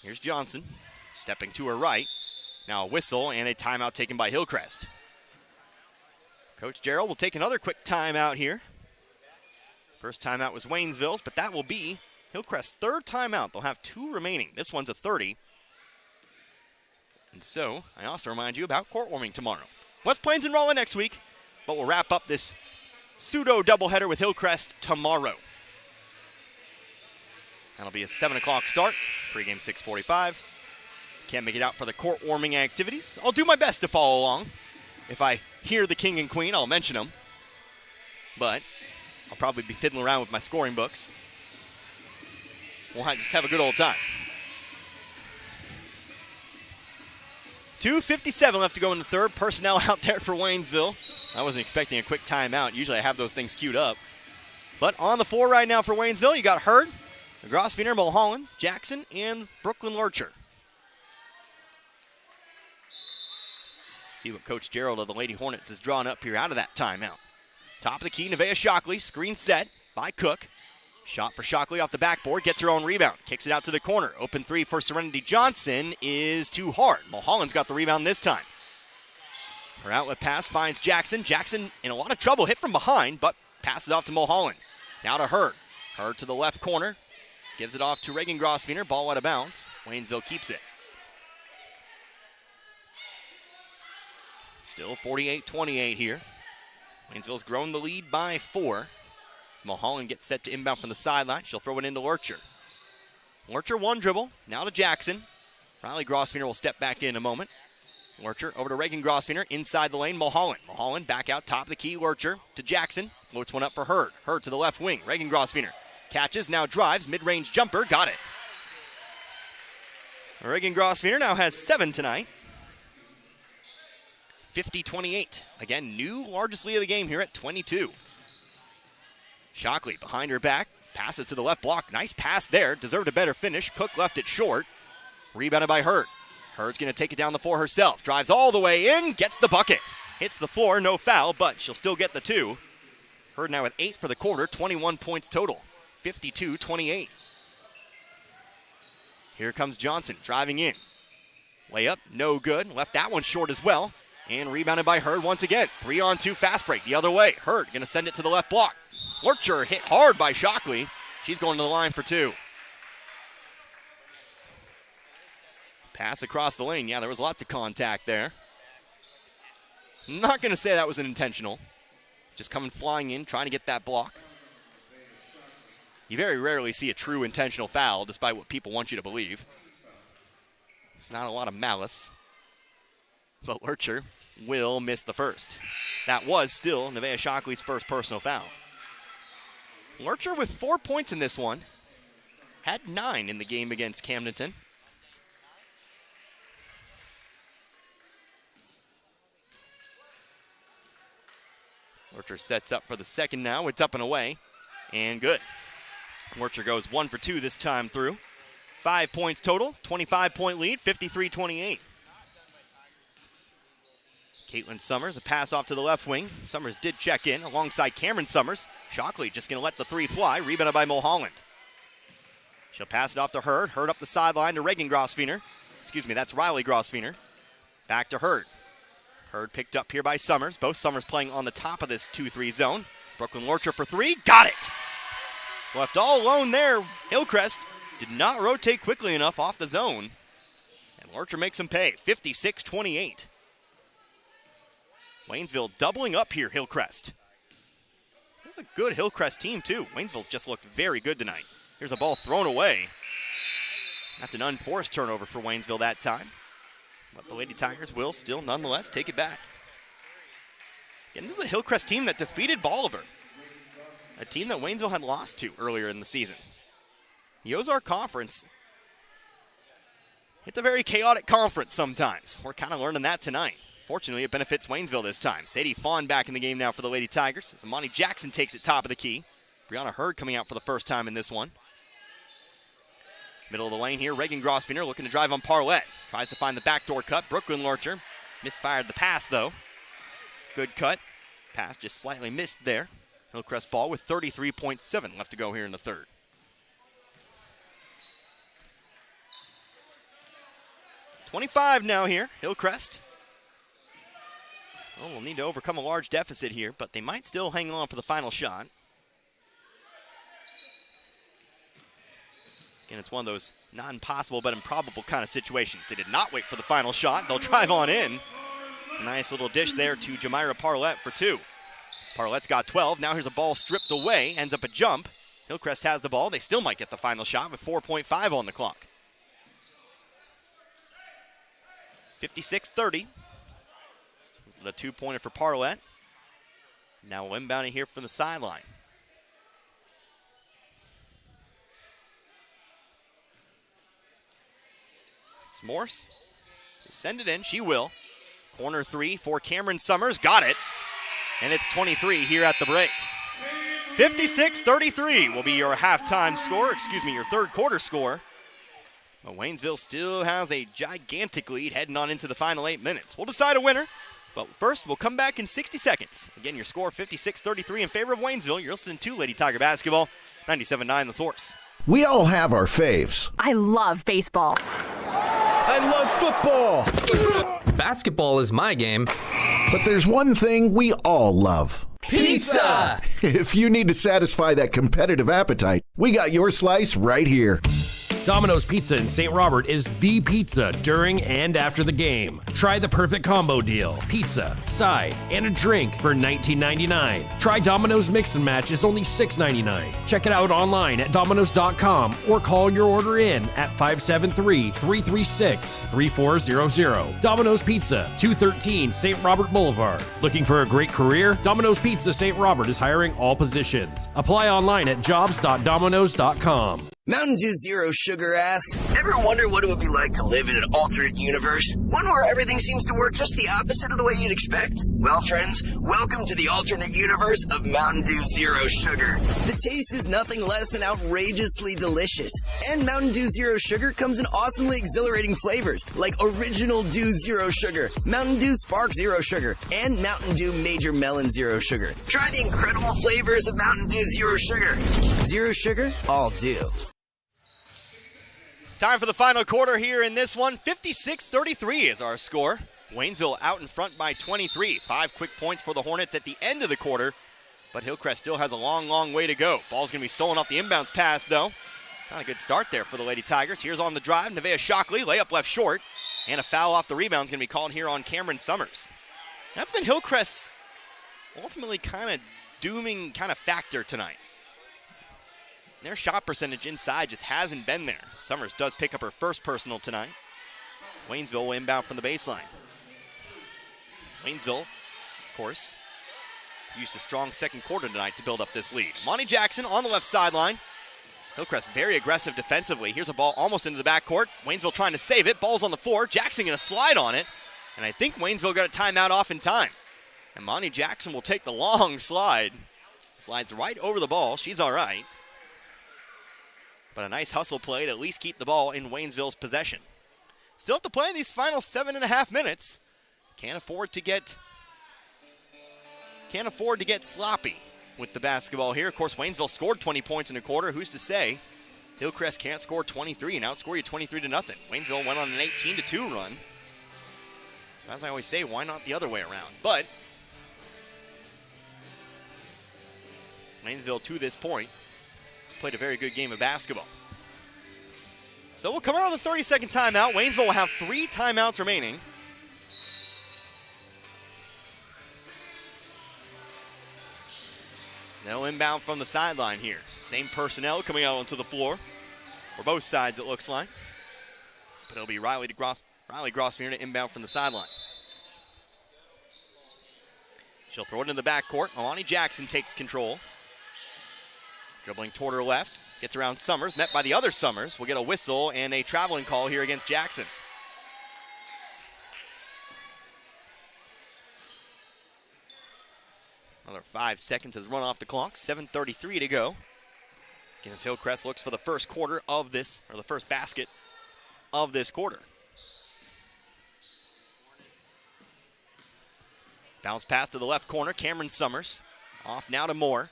B: Here's Johnson. Stepping to her right. Now a whistle and a timeout taken by Hillcrest. Coach Gerald will take another quick timeout here. First timeout was Waynesville's, but that will be Hillcrest's third timeout. They'll have 2 remaining. This one's a 30. And so, I also remind you about court warming tomorrow. West Plains and Rolla next week, but we'll wrap up this pseudo doubleheader with Hillcrest tomorrow. That'll be a 7 o'clock start. Pre-game 6:45. Can't make it out for the court warming activities. I'll do my best to follow along. If I hear the king and queen, I'll mention them. But I'll probably be fiddling around with my scoring books. We'll just have a good old time. 2:57 left to go in the third. Personnel out there for Waynesville. I wasn't expecting a quick timeout. Usually I have those things queued up. But on the floor right now for Waynesville, you got Hurd, Grosvenor, Mulholland, Jackson, and Brooklyn Lurcher. See what Coach Gerald of the Lady Hornets has drawn up here out of that timeout. Top of the key, Nevaeh Shockley. Screen set by Cook. Shot for Shockley off the backboard. Gets her own rebound. Kicks it out to the corner. Open 3 for Serenity Johnson is too hard. Mulholland's got the rebound this time. Her outlet pass finds Jackson. Jackson in a lot of trouble. Hit from behind, but passes it off to Mulholland. Now to Hurd. Hurd to the left corner. Gives it off to Reagan Grosvenor. Ball out of bounds. Waynesville keeps it. Still 48-28 here. Waynesville's grown the lead by 4. As Mulholland gets set to inbound from the sideline, she'll throw it into Lurcher. Lurcher one dribble, now to Jackson. Riley Grosvenor will step back in a moment. Lurcher over to Reagan Grosvenor, inside the lane, Mulholland. Mulholland back out, top of the key, Lurcher to Jackson. Floats one up for Hurd. Hurd to the left wing, Reagan Grosvenor. Catches, now drives, mid-range jumper, got it. Reagan Grosvenor now has 7 tonight. 50-28. Again, new largest lead of the game here at 22. Shockley behind her back. Passes to the left block. Nice pass there. Deserved a better finish. Cook left it short. Rebounded by Hurd. Hurd's going to take it down the floor herself. Drives all the way in. Gets the bucket. Hits the floor. No foul, but she'll still get the 2. Hurd now with 8 for the quarter. 21 points total. 52-28. Here comes Johnson driving in. Layup, no good. Left that one short as well. And rebounded by Hurd once again. 3-on-2 fast break the other way. Hurd going to send it to the left block. Lurcher hit hard by Shockley. She's going to the line for 2. Pass across the lane. Yeah, there was lots of contact there. Not going to say that was an intentional. Just coming flying in, trying to get that block. You very rarely see a true intentional foul, despite what people want you to believe. It's not a lot of malice. But Lurcher will miss the first. That was still Nevaeh Shockley's first personal foul. Lurcher with 4 points in this one. Had 9 in the game against Camdenton. Lurcher sets up for the second now. It's up and away. And good. Lurcher goes 1 for 2 this time through. 5 points total. 25-point lead. 53-28. Caitlin Summers, a pass off to the left wing. Summers did check in alongside Cameron Summers. Shockley just going to let the 3 fly. Rebounded by Mulholland. She'll pass it off to Hurd. Hurd up the sideline to Reagan Grosfener. Excuse me, that's Riley Grosfener. Back to Hurd. Hurd picked up here by Summers. Both Summers playing on the top of this 2-3 zone. Brooklyn Lurcher for 3. Got it! Left all alone there. Hillcrest did not rotate quickly enough off the zone. And Lurcher makes him pay. 56-28. Waynesville doubling up here, Hillcrest. This is a good Hillcrest team, too. Waynesville's just looked very good tonight. Here's a ball thrown away. That's an unforced turnover for Waynesville that time. But the Lady Tigers will still, nonetheless, take it back. Again, this is a Hillcrest team that defeated Bolivar, a team that Waynesville had lost to earlier in the season. The Ozark Conference, it's a very chaotic conference sometimes. We're kind of learning that tonight. Fortunately, it benefits Waynesville this time. Sadie Fawn back in the game now for the Lady Tigers as Amani Jackson takes it top of the key. Brianna Hurd coming out for the first time in this one. Middle of the lane here, Reagan Grosfener looking to drive on Parlett. Tries to find the backdoor cut. Brooklyn Lurcher misfired the pass, though. Good cut. Pass just slightly missed there. Hillcrest ball with 33.7 left to go here in the third. .25 now here, Hillcrest. Well, we'll need to overcome a large deficit here, but they might still hang on for the final shot. Again, it's one of those not impossible but improbable kind of situations. They did not wait for the final shot. They'll drive on in. Nice little dish there to Jamira Parlett for 2. Parlett's got 12. Now here's a ball stripped away. Ends up a jump. Hillcrest has the ball. They still might get the final shot with 4.5 on the clock. 56-30. The 2-pointer for Parlett. Now inbounding here from the sideline. It's Morse. Send it in. She will. Corner 3 for Cameron Summers. Got it. And it's 23 here at the break. 56-33 will be your halftime score. Excuse me, your third quarter score. But Waynesville still has a gigantic lead heading on into the final 8 minutes. We'll decide a winner. But first, we'll come back in 60 seconds. Again, your score 56-33 in favor of Waynesville. You're listening to Lady Tiger Basketball, 97.9 The Source.
O: We all have our faves.
U: I love baseball.
O: I love football.
P: Basketball is my game.
O: But there's one thing we all love.
P: Pizza!
O: If you need to satisfy that competitive appetite, we got your slice right here.
Q: Domino's Pizza in St. Robert is the pizza during and after the game. Try the perfect combo deal. Pizza, side, and a drink for $19.99. Try Domino's Mix and Match is only $6.99. Check it out online at Domino's.com or call your order in at 573-336-3400. Domino's Pizza, 213 St. Robert Boulevard. Looking for a great career? Domino's Pizza St. Robert is hiring all positions. Apply online at jobs.domino's.com.
X: Mountain Dew Zero Sugar asks, ever wonder what it would be like to live in an alternate universe? One where everything seems to work just the opposite of the way you'd expect? Well, friends, welcome to the alternate universe of Mountain Dew Zero Sugar. The taste is nothing less than outrageously delicious. And Mountain Dew Zero Sugar comes in awesomely exhilarating flavors like Original Dew Zero Sugar, Mountain Dew Spark Zero Sugar, and Mountain Dew Major Melon Zero Sugar. Try the incredible flavors of Mountain Dew Zero Sugar. Zero Sugar, all dew.
B: Time for the final quarter here in this one. 56-33 is our score. Waynesville out in front by 23. 5 quick points for the Hornets at the end of the quarter. But Hillcrest still has a long, long way to go. Ball's going to be stolen off the inbounds pass, though. Not a good start there for the Lady Tigers. Here's on the drive, Nevaeh Shockley, layup left short. And a foul off the rebound is going to be called here on Cameron Summers. That's been Hillcrest's ultimately kind of dooming kind of factor tonight. Their shot percentage inside just hasn't been there. Summers does pick up her first personal tonight. Waynesville will inbound from the baseline. Waynesville, of course, used a strong second quarter tonight to build up this lead. Monty Jackson on the left sideline. Hillcrest very aggressive defensively. Here's a ball almost into the backcourt. Waynesville trying to save it. Ball's on the floor. Jackson going to slide on it. And I think Waynesville got a timeout off in time. And Monty Jackson will take the long slide. Slides right over the ball. She's all right. But a nice hustle play to at least keep the ball in Waynesville's possession. Still have to play these final 7.5 minutes. Can't afford to get sloppy with the basketball here. Of course, Waynesville scored 20 points in a quarter. Who's to say Hillcrest can't score 23 and outscore you 23-0? Waynesville went on an 18-2 run. So as I always say, why not the other way around? But Waynesville, to this point, has played a very good game of basketball. So we'll come out on the 30-second timeout. Waynesville will have 3 timeouts remaining. No inbound from the sideline here. Same personnel coming out onto the floor for both sides, it looks like. But it'll be Riley Grosvenor to inbound from the sideline. She'll throw it into the backcourt. Alani Jackson takes control. Dribbling toward her left. Gets around Summers, met by the other Summers. We'll get a whistle and a traveling call here against Jackson. Another 5 seconds has run off the clock. 7:33 to go. Again, as Hillcrest looks for the first quarter of this, or the first basket of this quarter. Bounce pass to the left corner. Cameron Summers. Off now to Moore.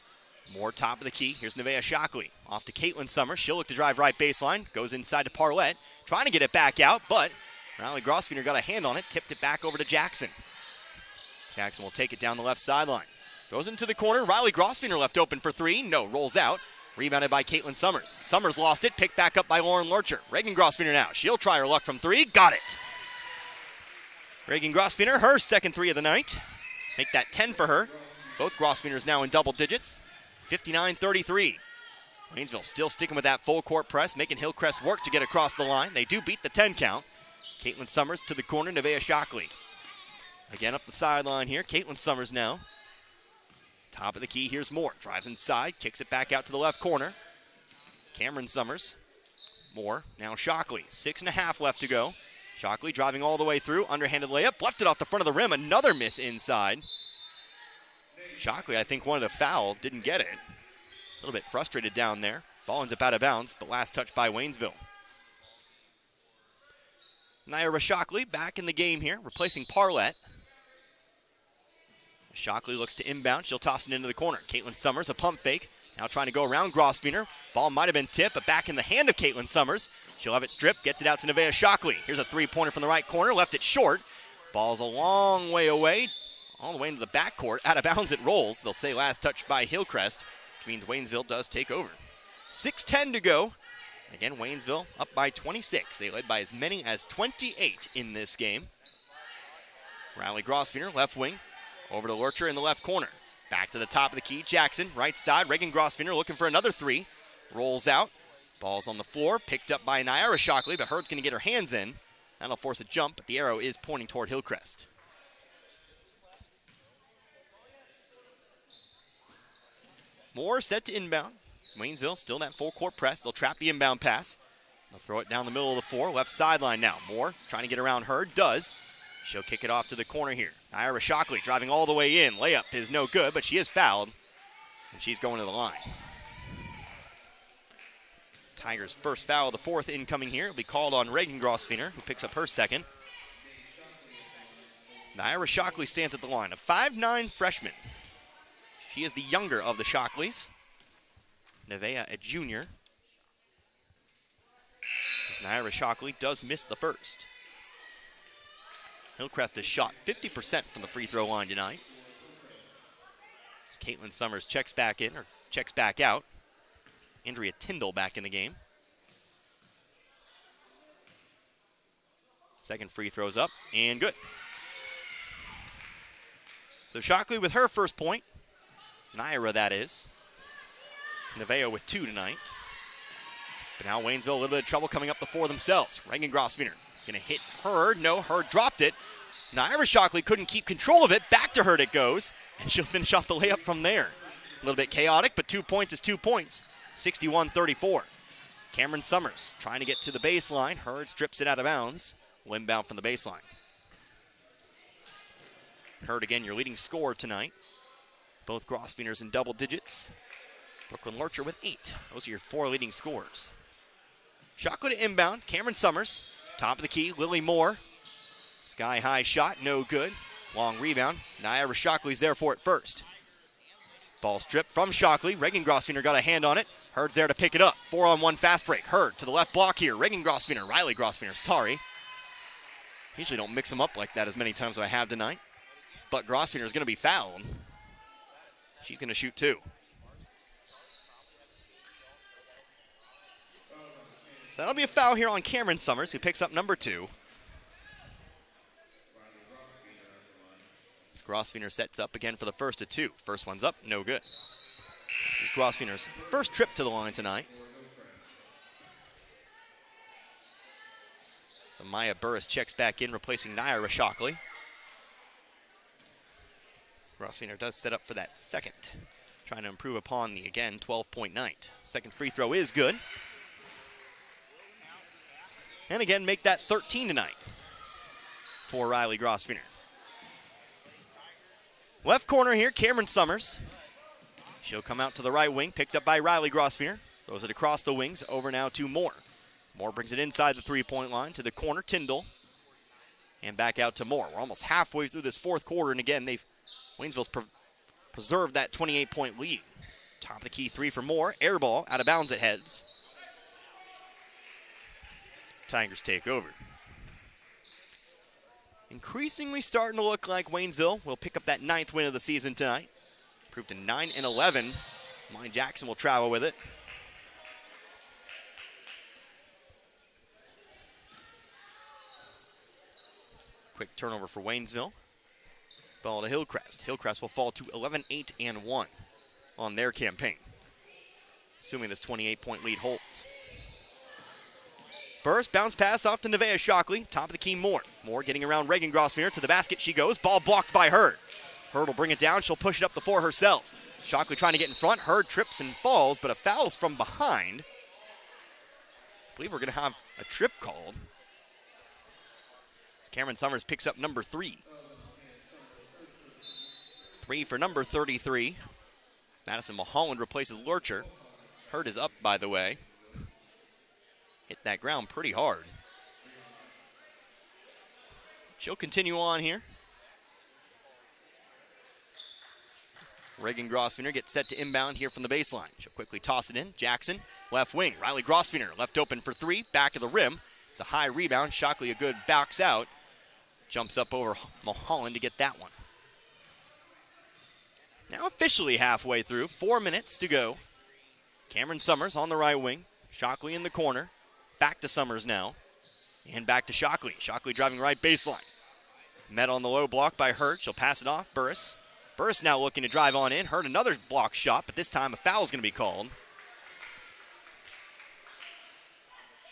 B: Moore top of the key. Here's Nevaeh Shockley. Off to Caitlin Summers. She'll look to drive right baseline. Goes inside to Parlett. Trying to get it back out, but Riley Grosvenor got a hand on it. Tipped it back over to Jackson. Jackson will take it down the left sideline. Goes into the corner. Riley Grosvenor left open for 3. No, rolls out. Rebounded by Caitlin Summers. Summers lost it. Picked back up by Lauren Lurcher. Reagan Grosvenor now. She'll try her luck from 3. Got it. Reagan Grosvenor, her second 3 of the night. Make that 10 for her. Both Grosvenors now in double digits. 59-33. Waynesville still sticking with that full court press, making Hillcrest work to get across the line. They do beat the 10 count. Caitlin Summers to the corner. Nevaeh Shockley. Again up the sideline here. Caitlin Summers now. Top of the key, here's Moore. Drives inside, kicks it back out to the left corner. Cameron Summers. Moore, now Shockley. 6.5 left to go. Shockley driving all the way through. Underhanded layup, left it off the front of the rim. Another miss inside. Shockley, I think, wanted a foul, didn't get it. A little bit frustrated down there. Ball ends up out of bounds, but last touch by Waynesville. Naira Shockley back in the game here, replacing Parlett. Shockley looks to inbound. She'll toss it into the corner. Caitlin Summers, a pump fake. Now trying to go around Grosvenor. Ball might have been tipped, but back in the hand of Caitlin Summers. She'll have it stripped, gets it out to Nevaeh Shockley. Here's a 3-pointer from the right corner, left it short. Ball's a long way away, all the way into the backcourt. Out of bounds it rolls. They'll say last touch by Hillcrest, which means Waynesville does take over. 6:10 to go. Again, Waynesville up by 26. They led by as many as 28 in this game. Riley Grosvenor, left wing. Over to Lurcher in the left corner. Back to the top of the key. Jackson, right side. Reagan Grosvenor looking for another 3. Rolls out. Ball's on the floor. Picked up by Naira Shockley, but Hurd's going to get her hands in. That'll force a jump, but the arrow is pointing toward Hillcrest. Moore set to inbound. Waynesville still that full court press. They'll trap the inbound pass. They'll throw it down the middle of the floor. Left sideline now. Moore trying to get around Hurd. Does. She'll kick it off to the corner here. Naira Shockley driving all the way in. Layup is no good, but she is fouled, and she's going to the line. Tigers' first foul of the 4th incoming here. It'll be called on Reagan Grosvenor, who picks up her second. Naira Shockley stands at the line, a 5'9" freshman. She is the younger of the Shockleys. Nevaeh, a junior. As Naira Shockley does miss the first. Hillcrest has shot 50% from the free throw line tonight. As Caitlin Summers checks back in, or checks back out. Andrea Tyndall back in the game. Second free throw's up, and good. So Shockley with her first point. Naira, that is. Nevaeh with 2 tonight. But now Waynesville a little bit of trouble coming up the 4 themselves. Reagan Grosvenor gonna hit Hurd. No, Hurd dropped it. Naira Shockley couldn't keep control of it. Back to Hurd it goes, and she'll finish off the layup from there. A little bit chaotic, but 2 points is 2 points. 61-34. Cameron Summers trying to get to the baseline. Hurd strips it out of bounds. Inbound from the baseline. Hurd again, your leading scorer tonight. Both Grosvenors in double digits. Brooklyn Lurcher with 8. Those are your 4 leading scorers. Shockley to inbound. Cameron Summers. Top of the key. Lily Moore. Sky high shot. No good. Long rebound. Naira Shockley's there for it first. Ball stripped from Shockley. Reagan Grosvenor got a hand on it. Hurd's there to pick it up. 4-on-1 fast break. Hurd to the left block here. Reagan Grosvenor. Riley Grosvenor. Sorry. Usually don't mix them up like that as many times as I have tonight. But Grosvenor is going to be fouled. She's going to shoot 2. So that'll be a foul here on Cameron Summers, who picks up number 2. As Grosvenor sets up again for the first of 2. First one's up, no good. This is Grosvenor's first trip to the line tonight. So Maya Burris checks back in, replacing Naira Shockley. Grosvenor does set up for that second, trying to improve upon the, again, 12-point night. Second free throw is good. And again, make that 13 tonight for Riley Grosvenor. Left corner here, Cameron Summers. She'll come out to the right wing, picked up by Riley Grosvenor. Throws it across the wings, over now to Moore. Moore brings it inside the three-point line to the corner, Tyndall. And back out to Moore. We're almost halfway through this fourth quarter, and again, Waynesville's preserved that 28-point lead. Top of the key 3 for Moore. Air ball, out of bounds it heads. Tigers take over. Increasingly starting to look like Waynesville will pick up that 9th win of the season tonight. Improved to 9-11. Mine Jackson will travel with it. Quick turnover for Waynesville. Ball to Hillcrest. Hillcrest will fall to 11-8-1 on their campaign, assuming this 28-point lead holds. Burst, bounce pass off to Nevaeh Shockley. Top of the key, Moore. Moore getting around Reagan Grosvenor. To the basket she goes. Ball blocked by Hurd. Hurd will bring it down. She'll push it up the floor herself. Shockley trying to get in front. Hurd trips and falls, but a foul's from behind. I believe we're going to have a trip called. As Cameron Summers picks up number 3. 3 for number 33. Madison Mulholland replaces Lurcher. Hurd is up, by the way. Hit that ground pretty hard. She'll continue on here. Reagan Grosvenor gets set to inbound here from the baseline. She'll quickly toss it in. Jackson, left wing. Riley Grosvenor left open for 3. Back of the rim. It's a high rebound. Shockley a good backs out. Jumps up over Mulholland to get that one. Now officially halfway through. 4 minutes to go. Cameron Summers on the right wing. Shockley in the corner. Back to Summers now. And back to Shockley. Shockley driving right baseline. Met on the low block by Hurd. She'll pass it off. Burris. Burris now looking to drive on in. Hurd another block shot, but this time a foul is going to be called.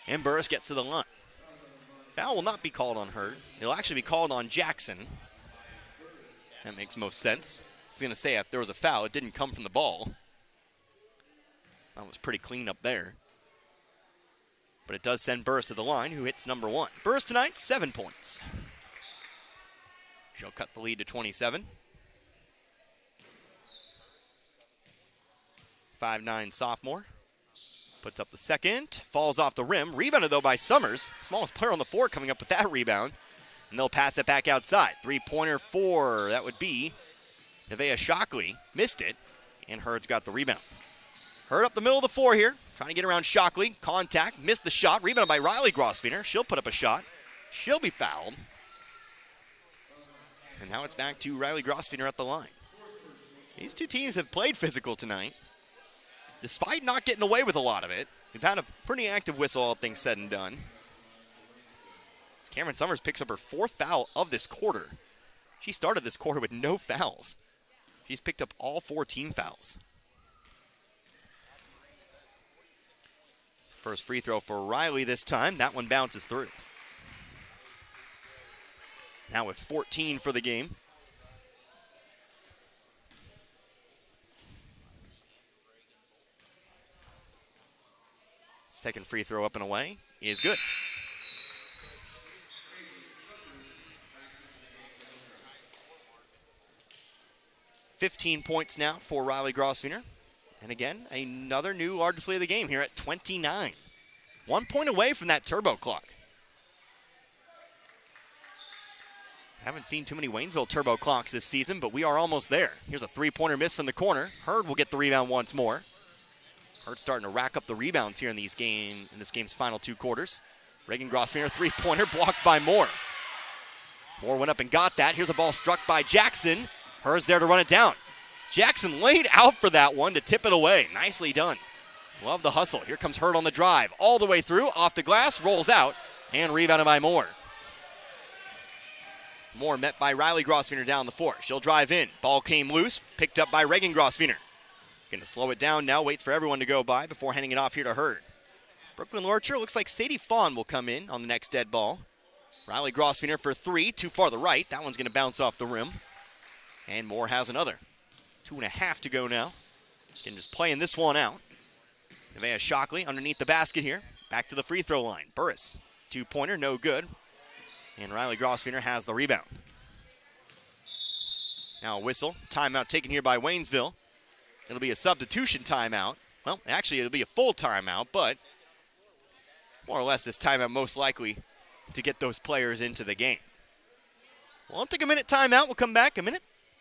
B: And Burris gets to the line. Foul will not be called on Hurd. It'll actually be called on Jackson. That makes most sense. I was going to say if there was a foul, it didn't come from the ball. That was pretty clean up there. But it does send Burris to the line, who hits number 1. Burris tonight, 7 points. She'll cut the lead to 27. 5'9" sophomore. Puts up the second. Falls off the rim. Rebounded, though, by Summers. Smallest player on the floor coming up with that rebound. And they'll pass it back outside. 3-pointer for, that would be Nevaeh Shockley. Missed it. And Hurd's got the rebound. Hurd up the middle of the floor here. Trying to get around Shockley. Contact. Missed the shot. Rebounded by Riley Grosvenor. She'll put up a shot. She'll be fouled. And now it's back to Riley Grosvenor at the line. These two teams have played physical tonight. Despite not getting away with a lot of it, we've had a pretty active whistle, all things said and done. As Cameron Summers picks up her 4th foul of this quarter. She started this quarter with no fouls. She's picked up all 4 team fouls. First free throw for Riley this time. That one bounces through. Now with 14 for the game. Second free throw up and away is good. $15 points now for Riley Grosvenor. And again, another new largest lead of the game here at 29. 1 point away from that turbo clock. Haven't seen too many Waynesville turbo clocks this season, but we are almost there. Here's a three-pointer miss from the corner. Hurd will get the rebound once more. Hurd starting to rack up the rebounds here in this game's final 2 quarters. Reagan Grosvenor, three-pointer blocked by Moore. Moore went up and got that. Here's a ball struck by Jackson. Hurd's there to run it down. Jackson laid out for that one to tip it away. Nicely done. Love the hustle. Here comes Hurd on the drive. All the way through, off the glass, rolls out, and rebounded by Moore. Moore met by Riley Grosvenor down the floor. She'll drive in. Ball came loose, picked up by Reagan Grosvenor. Going to slow it down now, waits for everyone to go by before handing it off here to Hurd. Brooklyn Lorcher, looks like Sadie Fawn will come in on the next dead ball. Riley Grosvenor for 3, too far to the right. That one's going to bounce off the rim. And Moore has another. 2.5 to go now. Again, just playing this one out. Nevaeh Shockley underneath the basket here. Back to the free throw line. Burris, 2-pointer, no good. And Riley Grosvenor has the rebound. Now a whistle. Timeout taken here by Waynesville. It'll be a substitution timeout. Well, actually, it'll be a full timeout, but more or less this timeout most likely to get those players into the game. Well, I'll take a minute timeout. We'll come back. 2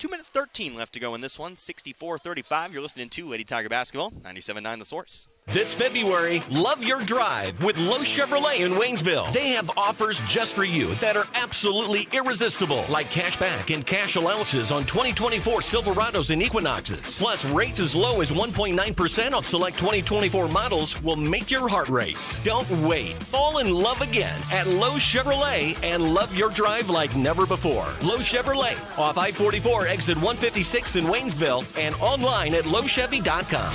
B: minutes 13 left to go in this one. 64-35. You're listening to Lady Tiger Basketball, 97.9 The Source.
Q: This February, love your drive with Lowe's Chevrolet in Waynesville. They have offers just for you that are absolutely irresistible, like cash back and cash allowances on 2024 Silverados and Equinoxes. Plus, rates as low as 1.9% off select 2024 models will make your heart race. Don't wait. Fall in love again at Lowe's Chevrolet and love your drive like never before. Lowe's Chevrolet, off I-44, exit 156 in Waynesville, and online at lowchevy.com.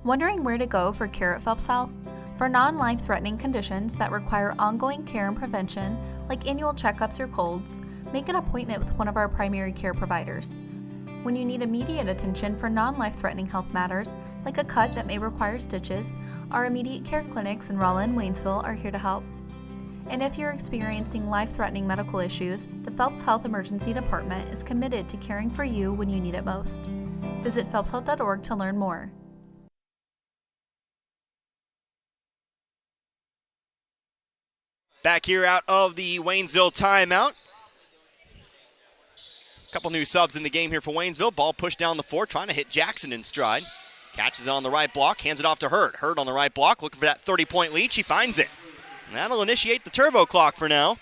N: Wondering where to go for care at Phelps Health? For non-life-threatening conditions that require ongoing care and prevention, like annual checkups or colds, make an appointment with one of our primary care providers. When you need immediate attention for non-life-threatening health matters, like a cut that may require stitches, our immediate care clinics in Rolla and Waynesville are here to help. And if you're experiencing life-threatening medical issues, the Phelps Health Emergency Department is committed to caring for you when you need it most. Visit phelpshealth.org to learn more.
B: Back here out of the Waynesville timeout. A couple new subs in the game here for Waynesville. Ball pushed down the floor, trying to hit Jackson in stride. Catches it on the right block, hands it off to Hurd. Hurd on the right block, looking for that 30-point lead. She finds it. And that'll initiate the turbo clock for now.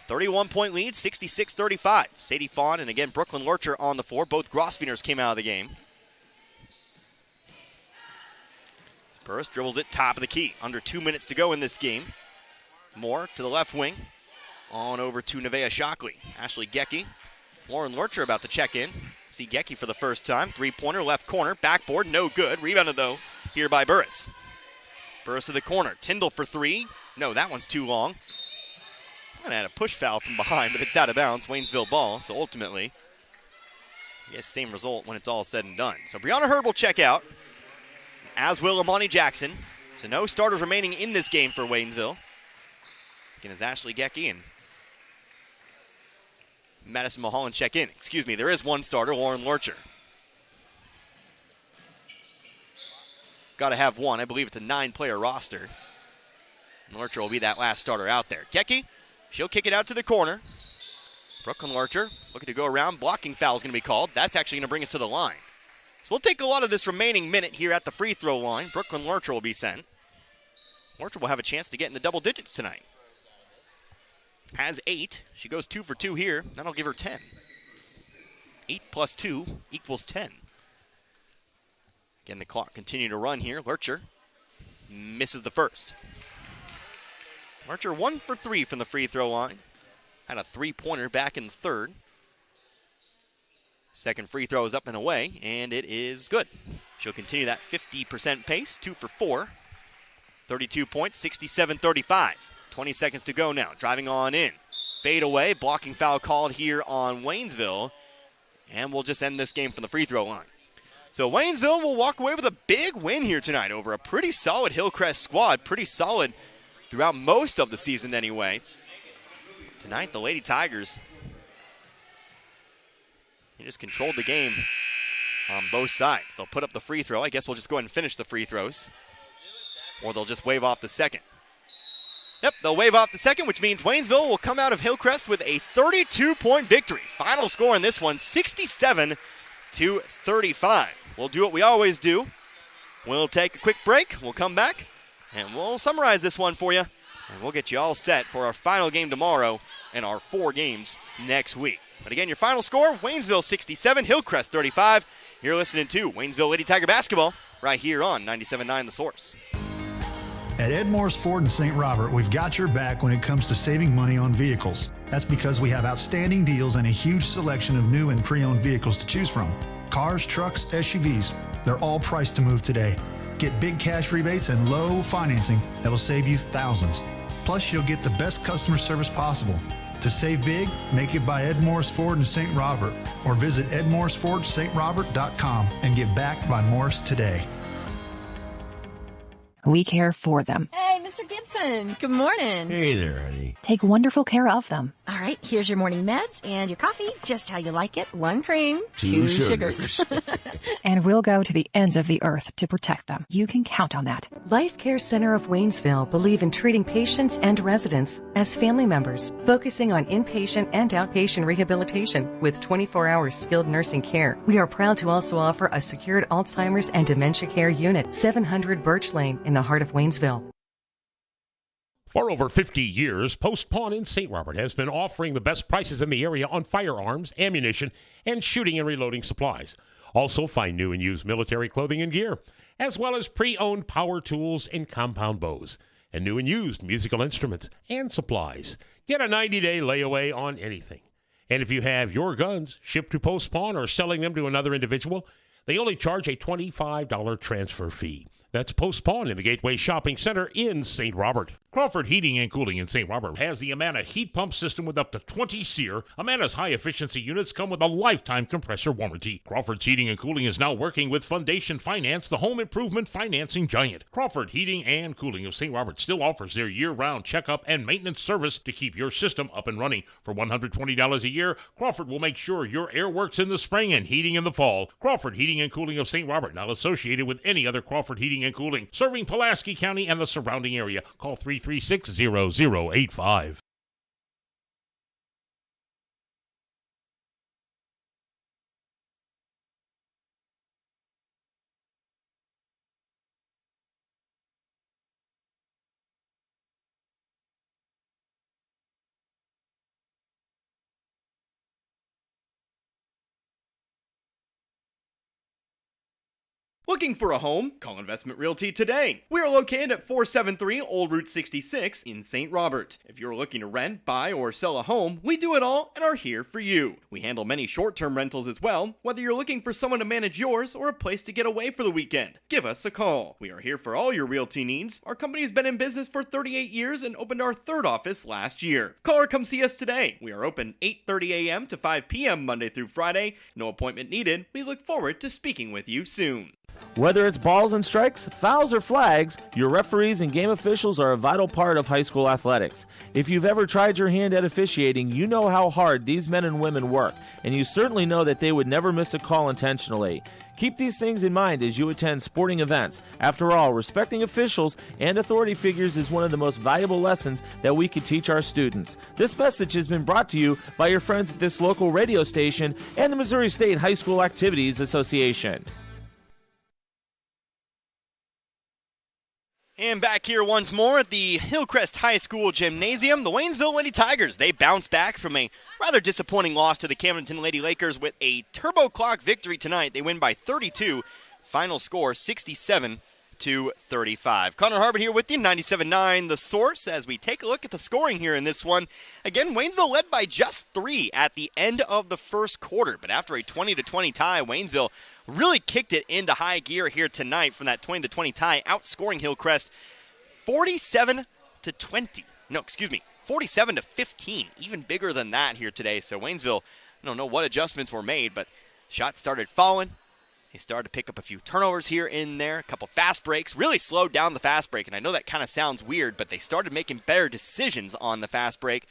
B: 31-point lead, 66-35. Sadie Fawn and again Brooklyn Lorcher on the floor. Both Grosvenors came out of the game. Burris dribbles it top of the key. Under 2 minutes to go in this game. Moore to the left wing. On over to Nevaeh Shockley. Ashley Gecky. Lauren Lorcher about to check in. See Gecky for the first time. Three-pointer, left corner. Backboard, no good. Rebounded, though, here by Burris. Burris to the corner. Tyndall for 3. No, that one's too long. And had a push foul from behind, but it's out of bounds. Waynesville ball, so ultimately, I guess same result when it's all said and done. So Brianna Hurd will check out, as will Amani Jackson. So no starters remaining in this game for Waynesville. Again, as Ashley Gecky and Madison Mulholland check in. Excuse me, there is one starter, Lauren Lorcher. Got to have one. I believe it's a 9-player roster. And Lorcher will be that last starter out there. Gecky, she'll kick it out to the corner. Brooklyn Lorcher looking to go around. Blocking foul is going to be called. That's actually going to bring us to the line. So we'll take a lot of this remaining minute here at the free throw line. Brooklyn Lorcher will be sent. Lorcher will have a chance to get in the double digits tonight. Has 8. She goes 2 for 2 here. That'll give her 10. 8 plus 2 equals 10. Again, the clock continuing to run here. Lorcher misses the first. Lorcher 1 for 3 from the free throw line. Had a 3-pointer back in the third. Second free throw is up and away, and it is good. She'll continue that 50% pace. 2 for 4. 32 points, 67-35. 20 seconds to go now. Driving on in. Fade away. Blocking foul called here on Waynesville. And we'll just end this game from the free throw line. So Waynesville will walk away with a big win here tonight over a pretty solid Hillcrest squad. Pretty solid throughout most of the season anyway. Tonight, the Lady Tigers, they just controlled the game on both sides. They'll put up the free throw. I guess we'll just go ahead and finish the free throws. Or they'll just wave off the second. Yep, they'll wave off the second, which means Waynesville will come out of Hillcrest with a 32-point victory. Final score in this one, 67-35. We'll do what we always do. We'll take a quick break. We'll come back, and we'll summarize this one for you. And we'll get you all set for our final game tomorrow and our 4 games next week. But again, your final score, Waynesville 67, Hillcrest 35. You're listening to Waynesville Lady Tiger Basketball right here on 97.9 The Source.
R: At Ed Morris Ford in St. Robert, we've got your back when it comes to saving money on vehicles. That's because we have outstanding deals and a huge selection of new and pre-owned vehicles to choose from. Cars, trucks, SUVs, they're all priced to move today. Get big cash rebates and low financing that will save you thousands. Plus, you'll get the best customer service possible. To save big, make it by Ed Morris Ford in St. Robert or visit edmorrisfordstrobert.com and get backed by Morris today.
U: We care for them. Hey, Mr. Gibson. Good morning.
S: Hey there, honey.
U: Take wonderful care of them. All right, here's your morning meds and your coffee, just how you like it. 1 cream, 2 sugars. And we'll go to the ends of the earth to protect them. You can count on that.
T: Life Care Center of Waynesville believe in treating patients and residents as family members, focusing on inpatient and outpatient rehabilitation with 24-hour skilled nursing care. We are proud to also offer a secured Alzheimer's and dementia care unit, 700 Birch Lane in the heart of Waynesville.
A: For over 50 years, Post Pawn in St. Robert has been offering the best prices in the area on firearms, ammunition, and shooting and reloading supplies. Also find new and used military clothing and gear, as well as pre-owned power tools and compound bows, and new and used musical instruments and supplies. Get a 90-day layaway on anything. And if you have your guns shipped to Post Pawn or selling them to another individual, they only charge a $25 transfer fee. That's Post Pawn in the Gateway Shopping Center in St. Robert. Crawford Heating and Cooling in St. Robert has the Amana heat pump system with up to 20 SEER. Amana's high-efficiency units come with a lifetime compressor warranty. Crawford's Heating and Cooling is now working with Foundation Finance, the home improvement financing giant. Crawford Heating and Cooling of St. Robert still offers their year-round checkup and maintenance service to keep your system up and running. For $120 a year, Crawford will make sure your air works in the spring and heating in the fall. Crawford Heating and Cooling of St. Robert, not associated with any other Crawford Heating and Cooling, serving Pulaski County and the surrounding area. Call 336-0085.
C: Looking for a home? Call Investment Realty today. We are located at 473 Old Route 66 in St. Robert. If you're looking to rent, buy, or sell a home, we do it all and are here for you. We handle many short-term rentals as well, whether you're looking for someone to manage yours or a place to get away for the weekend. Give us a call. We are here for all your realty needs. Our company has been in business for 38 years and opened our 3rd office last year. Call or come see us today. We are open 8:30 a.m. to 5 p.m. Monday through Friday. No appointment needed. We look forward to speaking with you soon.
D: Whether it's balls and strikes, fouls, or flags, your referees and game officials are a vital part of high school athletics. If you've ever tried your hand at officiating, you know how hard these men and women work, and you certainly know that they would never miss a call intentionally. Keep these things in mind as you attend sporting events. After all, respecting officials and authority figures is one of the most valuable lessons that we could teach our students. This message has been brought to you by your friends at this local radio station and the Missouri State High School Activities Association.
B: And back here once more at the Hillcrest High School Gymnasium, the Waynesville Lady Tigers, they bounce back from a rather disappointing loss to the Camdenton Lady Lakers with a turbo clock victory tonight. They win by 32. Final score 67-35. Connor Harbert here with you, 97.9 The Source, as we take a look at the scoring here in this one. Again, Waynesville led by just 3 at the end of the first quarter, but after a 20-20 tie, Waynesville really kicked it into high gear here tonight from that 20-20 tie, outscoring Hillcrest 47-15, even bigger than that here today. So Waynesville, I don't know what adjustments were made, but shots started falling. They started to pick up a few turnovers here and there, a couple fast breaks, really slowed down the fast break, and I know that kind of sounds weird, but they started making better decisions on the fast break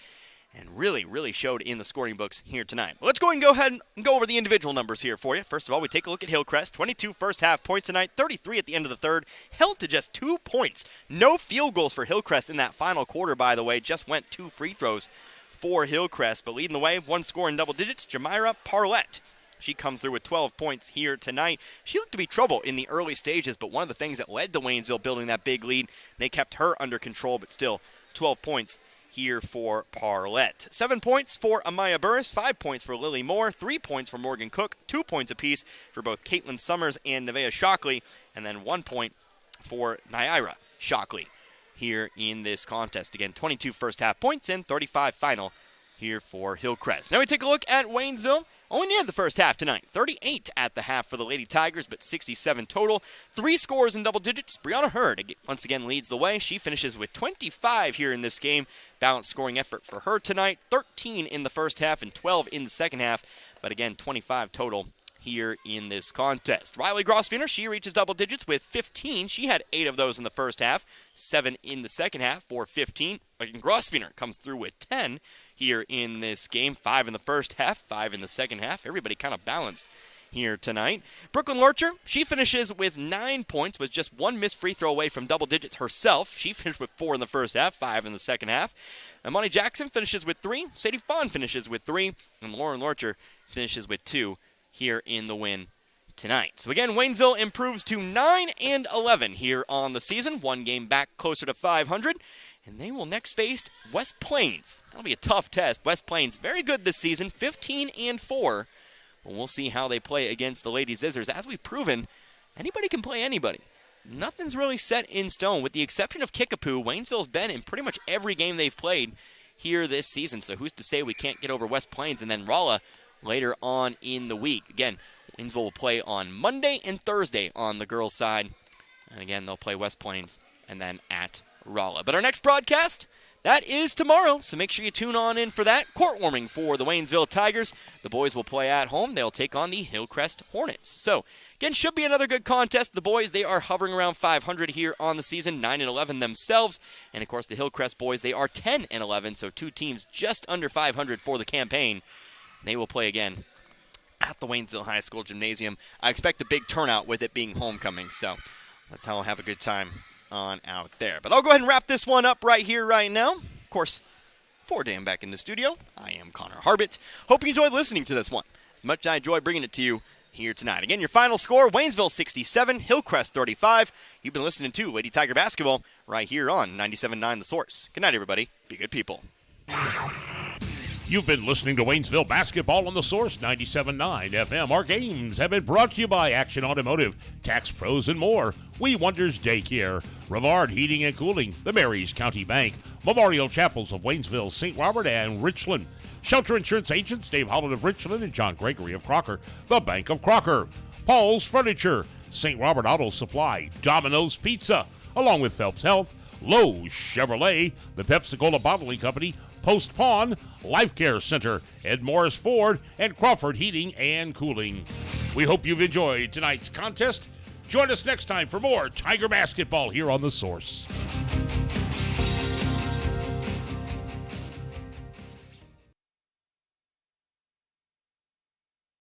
B: and really showed in the scoring books here tonight. Well, let's go ahead and go over the individual numbers here for you. First of all, we take a look at Hillcrest. 22 first half points tonight, 33 at the end of the third, held to just 2 points. No field goals for Hillcrest in that final quarter, by the way. Just went 2 free throws for Hillcrest, but leading the way, one score in double digits, Jamira Parlett. She comes through with 12 points here tonight. She looked to be trouble in the early stages, but one of the things that led to Waynesville building that big lead, they kept her under control, but still 12 points here for Parlett. 7 points for Amaya Burris, 5 points for Lily Moore, 3 points for Morgan Cook, 2 points apiece for both Caitlin Summers and Nevaeh Shockley, and then 1 point for Naira Shockley here in this contest. Again, 22 first half points and 35 final here for Hillcrest. Now we take a look at Waynesville. Only near the first half tonight. 38 at the half for the Lady Tigers, but 67 total. 3 scores in double digits. Brianna Hurd once again leads the way. She finishes with 25 here in this game. Balanced scoring effort for her tonight. 13 in the first half and 12 in the second half. But again, 25 total here in this contest. Riley Grosvenor, she reaches double digits with 15. She had 8 of those in the first half. 7 in the second half for 15. Again, Grosvenor comes through with 10 here in this game. 5 in the first half, 5 in the second half. Everybody kind of balanced here tonight. Brooklyn Lurcher, she finishes with 9 points, with just 1 missed free throw away from double digits herself. She finished with 4 in the first half, 5 in the second half. Amani Jackson finishes with 3. Sadie Fawn finishes with 3. And Lauren Lurcher finishes with 2 here in the win tonight. So again, Waynesville improves to 9-11 here on the season. 1 game back closer to 500. And they will next face West Plains. That'll be a tough test. West Plains, very good this season, 15-4. But we'll see how they play against the Lady Zizzers. As we've proven, anybody can play anybody. Nothing's really set in stone. With the exception of Kickapoo, Waynesville's been in pretty much every game they've played here this season. So who's to say we can't get over West Plains? And then Rolla later on in the week. Again, Waynesville will play on Monday and Thursday on the girls' side. And again, they'll play West Plains and then at Rolla. But our next broadcast, that is tomorrow, so make sure you tune on in for that. Court warming for the Waynesville Tigers. The boys will play at home. They'll take on the Hillcrest Hornets. So, again, should be another good contest. The boys, they are hovering around 500 here on the season, 9-11 themselves. And, of course, the Hillcrest boys, they are 10-11, so 2 teams just under 500 for the campaign. They will play again at the Waynesville High School Gymnasium. I expect a big turnout with it being homecoming, so let's all have a good time on out there. But I'll go ahead and wrap this one up right here, right now. Of course, for Dan back in the studio, I am Connor Harbit. Hope you enjoyed listening to this one as much as I enjoy bringing it to you here tonight. Again, your final score, Waynesville 67, Hillcrest 35. You've been listening to Lady Tiger Basketball right here on 97.9 The Source. Good night, everybody. Be good people.
A: You've been listening to Waynesville Basketball on the Source 97.9 FM. Our games have been brought to you by Action Automotive, Tax Pros, and more. We Wonders Daycare, Rivard Heating and Cooling, the Marys County Bank, Memorial Chapels of Waynesville, St. Robert, and Richland. Shelter Insurance Agents Dave Holland of Richland and John Gregory of Crocker, the Bank of Crocker. Paul's Furniture, St. Robert Auto Supply, Domino's Pizza, along with Phelps Health, Lowe's Chevrolet, the Pepsi-Cola Bottling Company, Post Pawn, Life Care Center, Ed Morris Ford, and Crawford Heating and Cooling. We hope you've enjoyed tonight's contest. Join us next time for more Tiger Basketball here on The Source.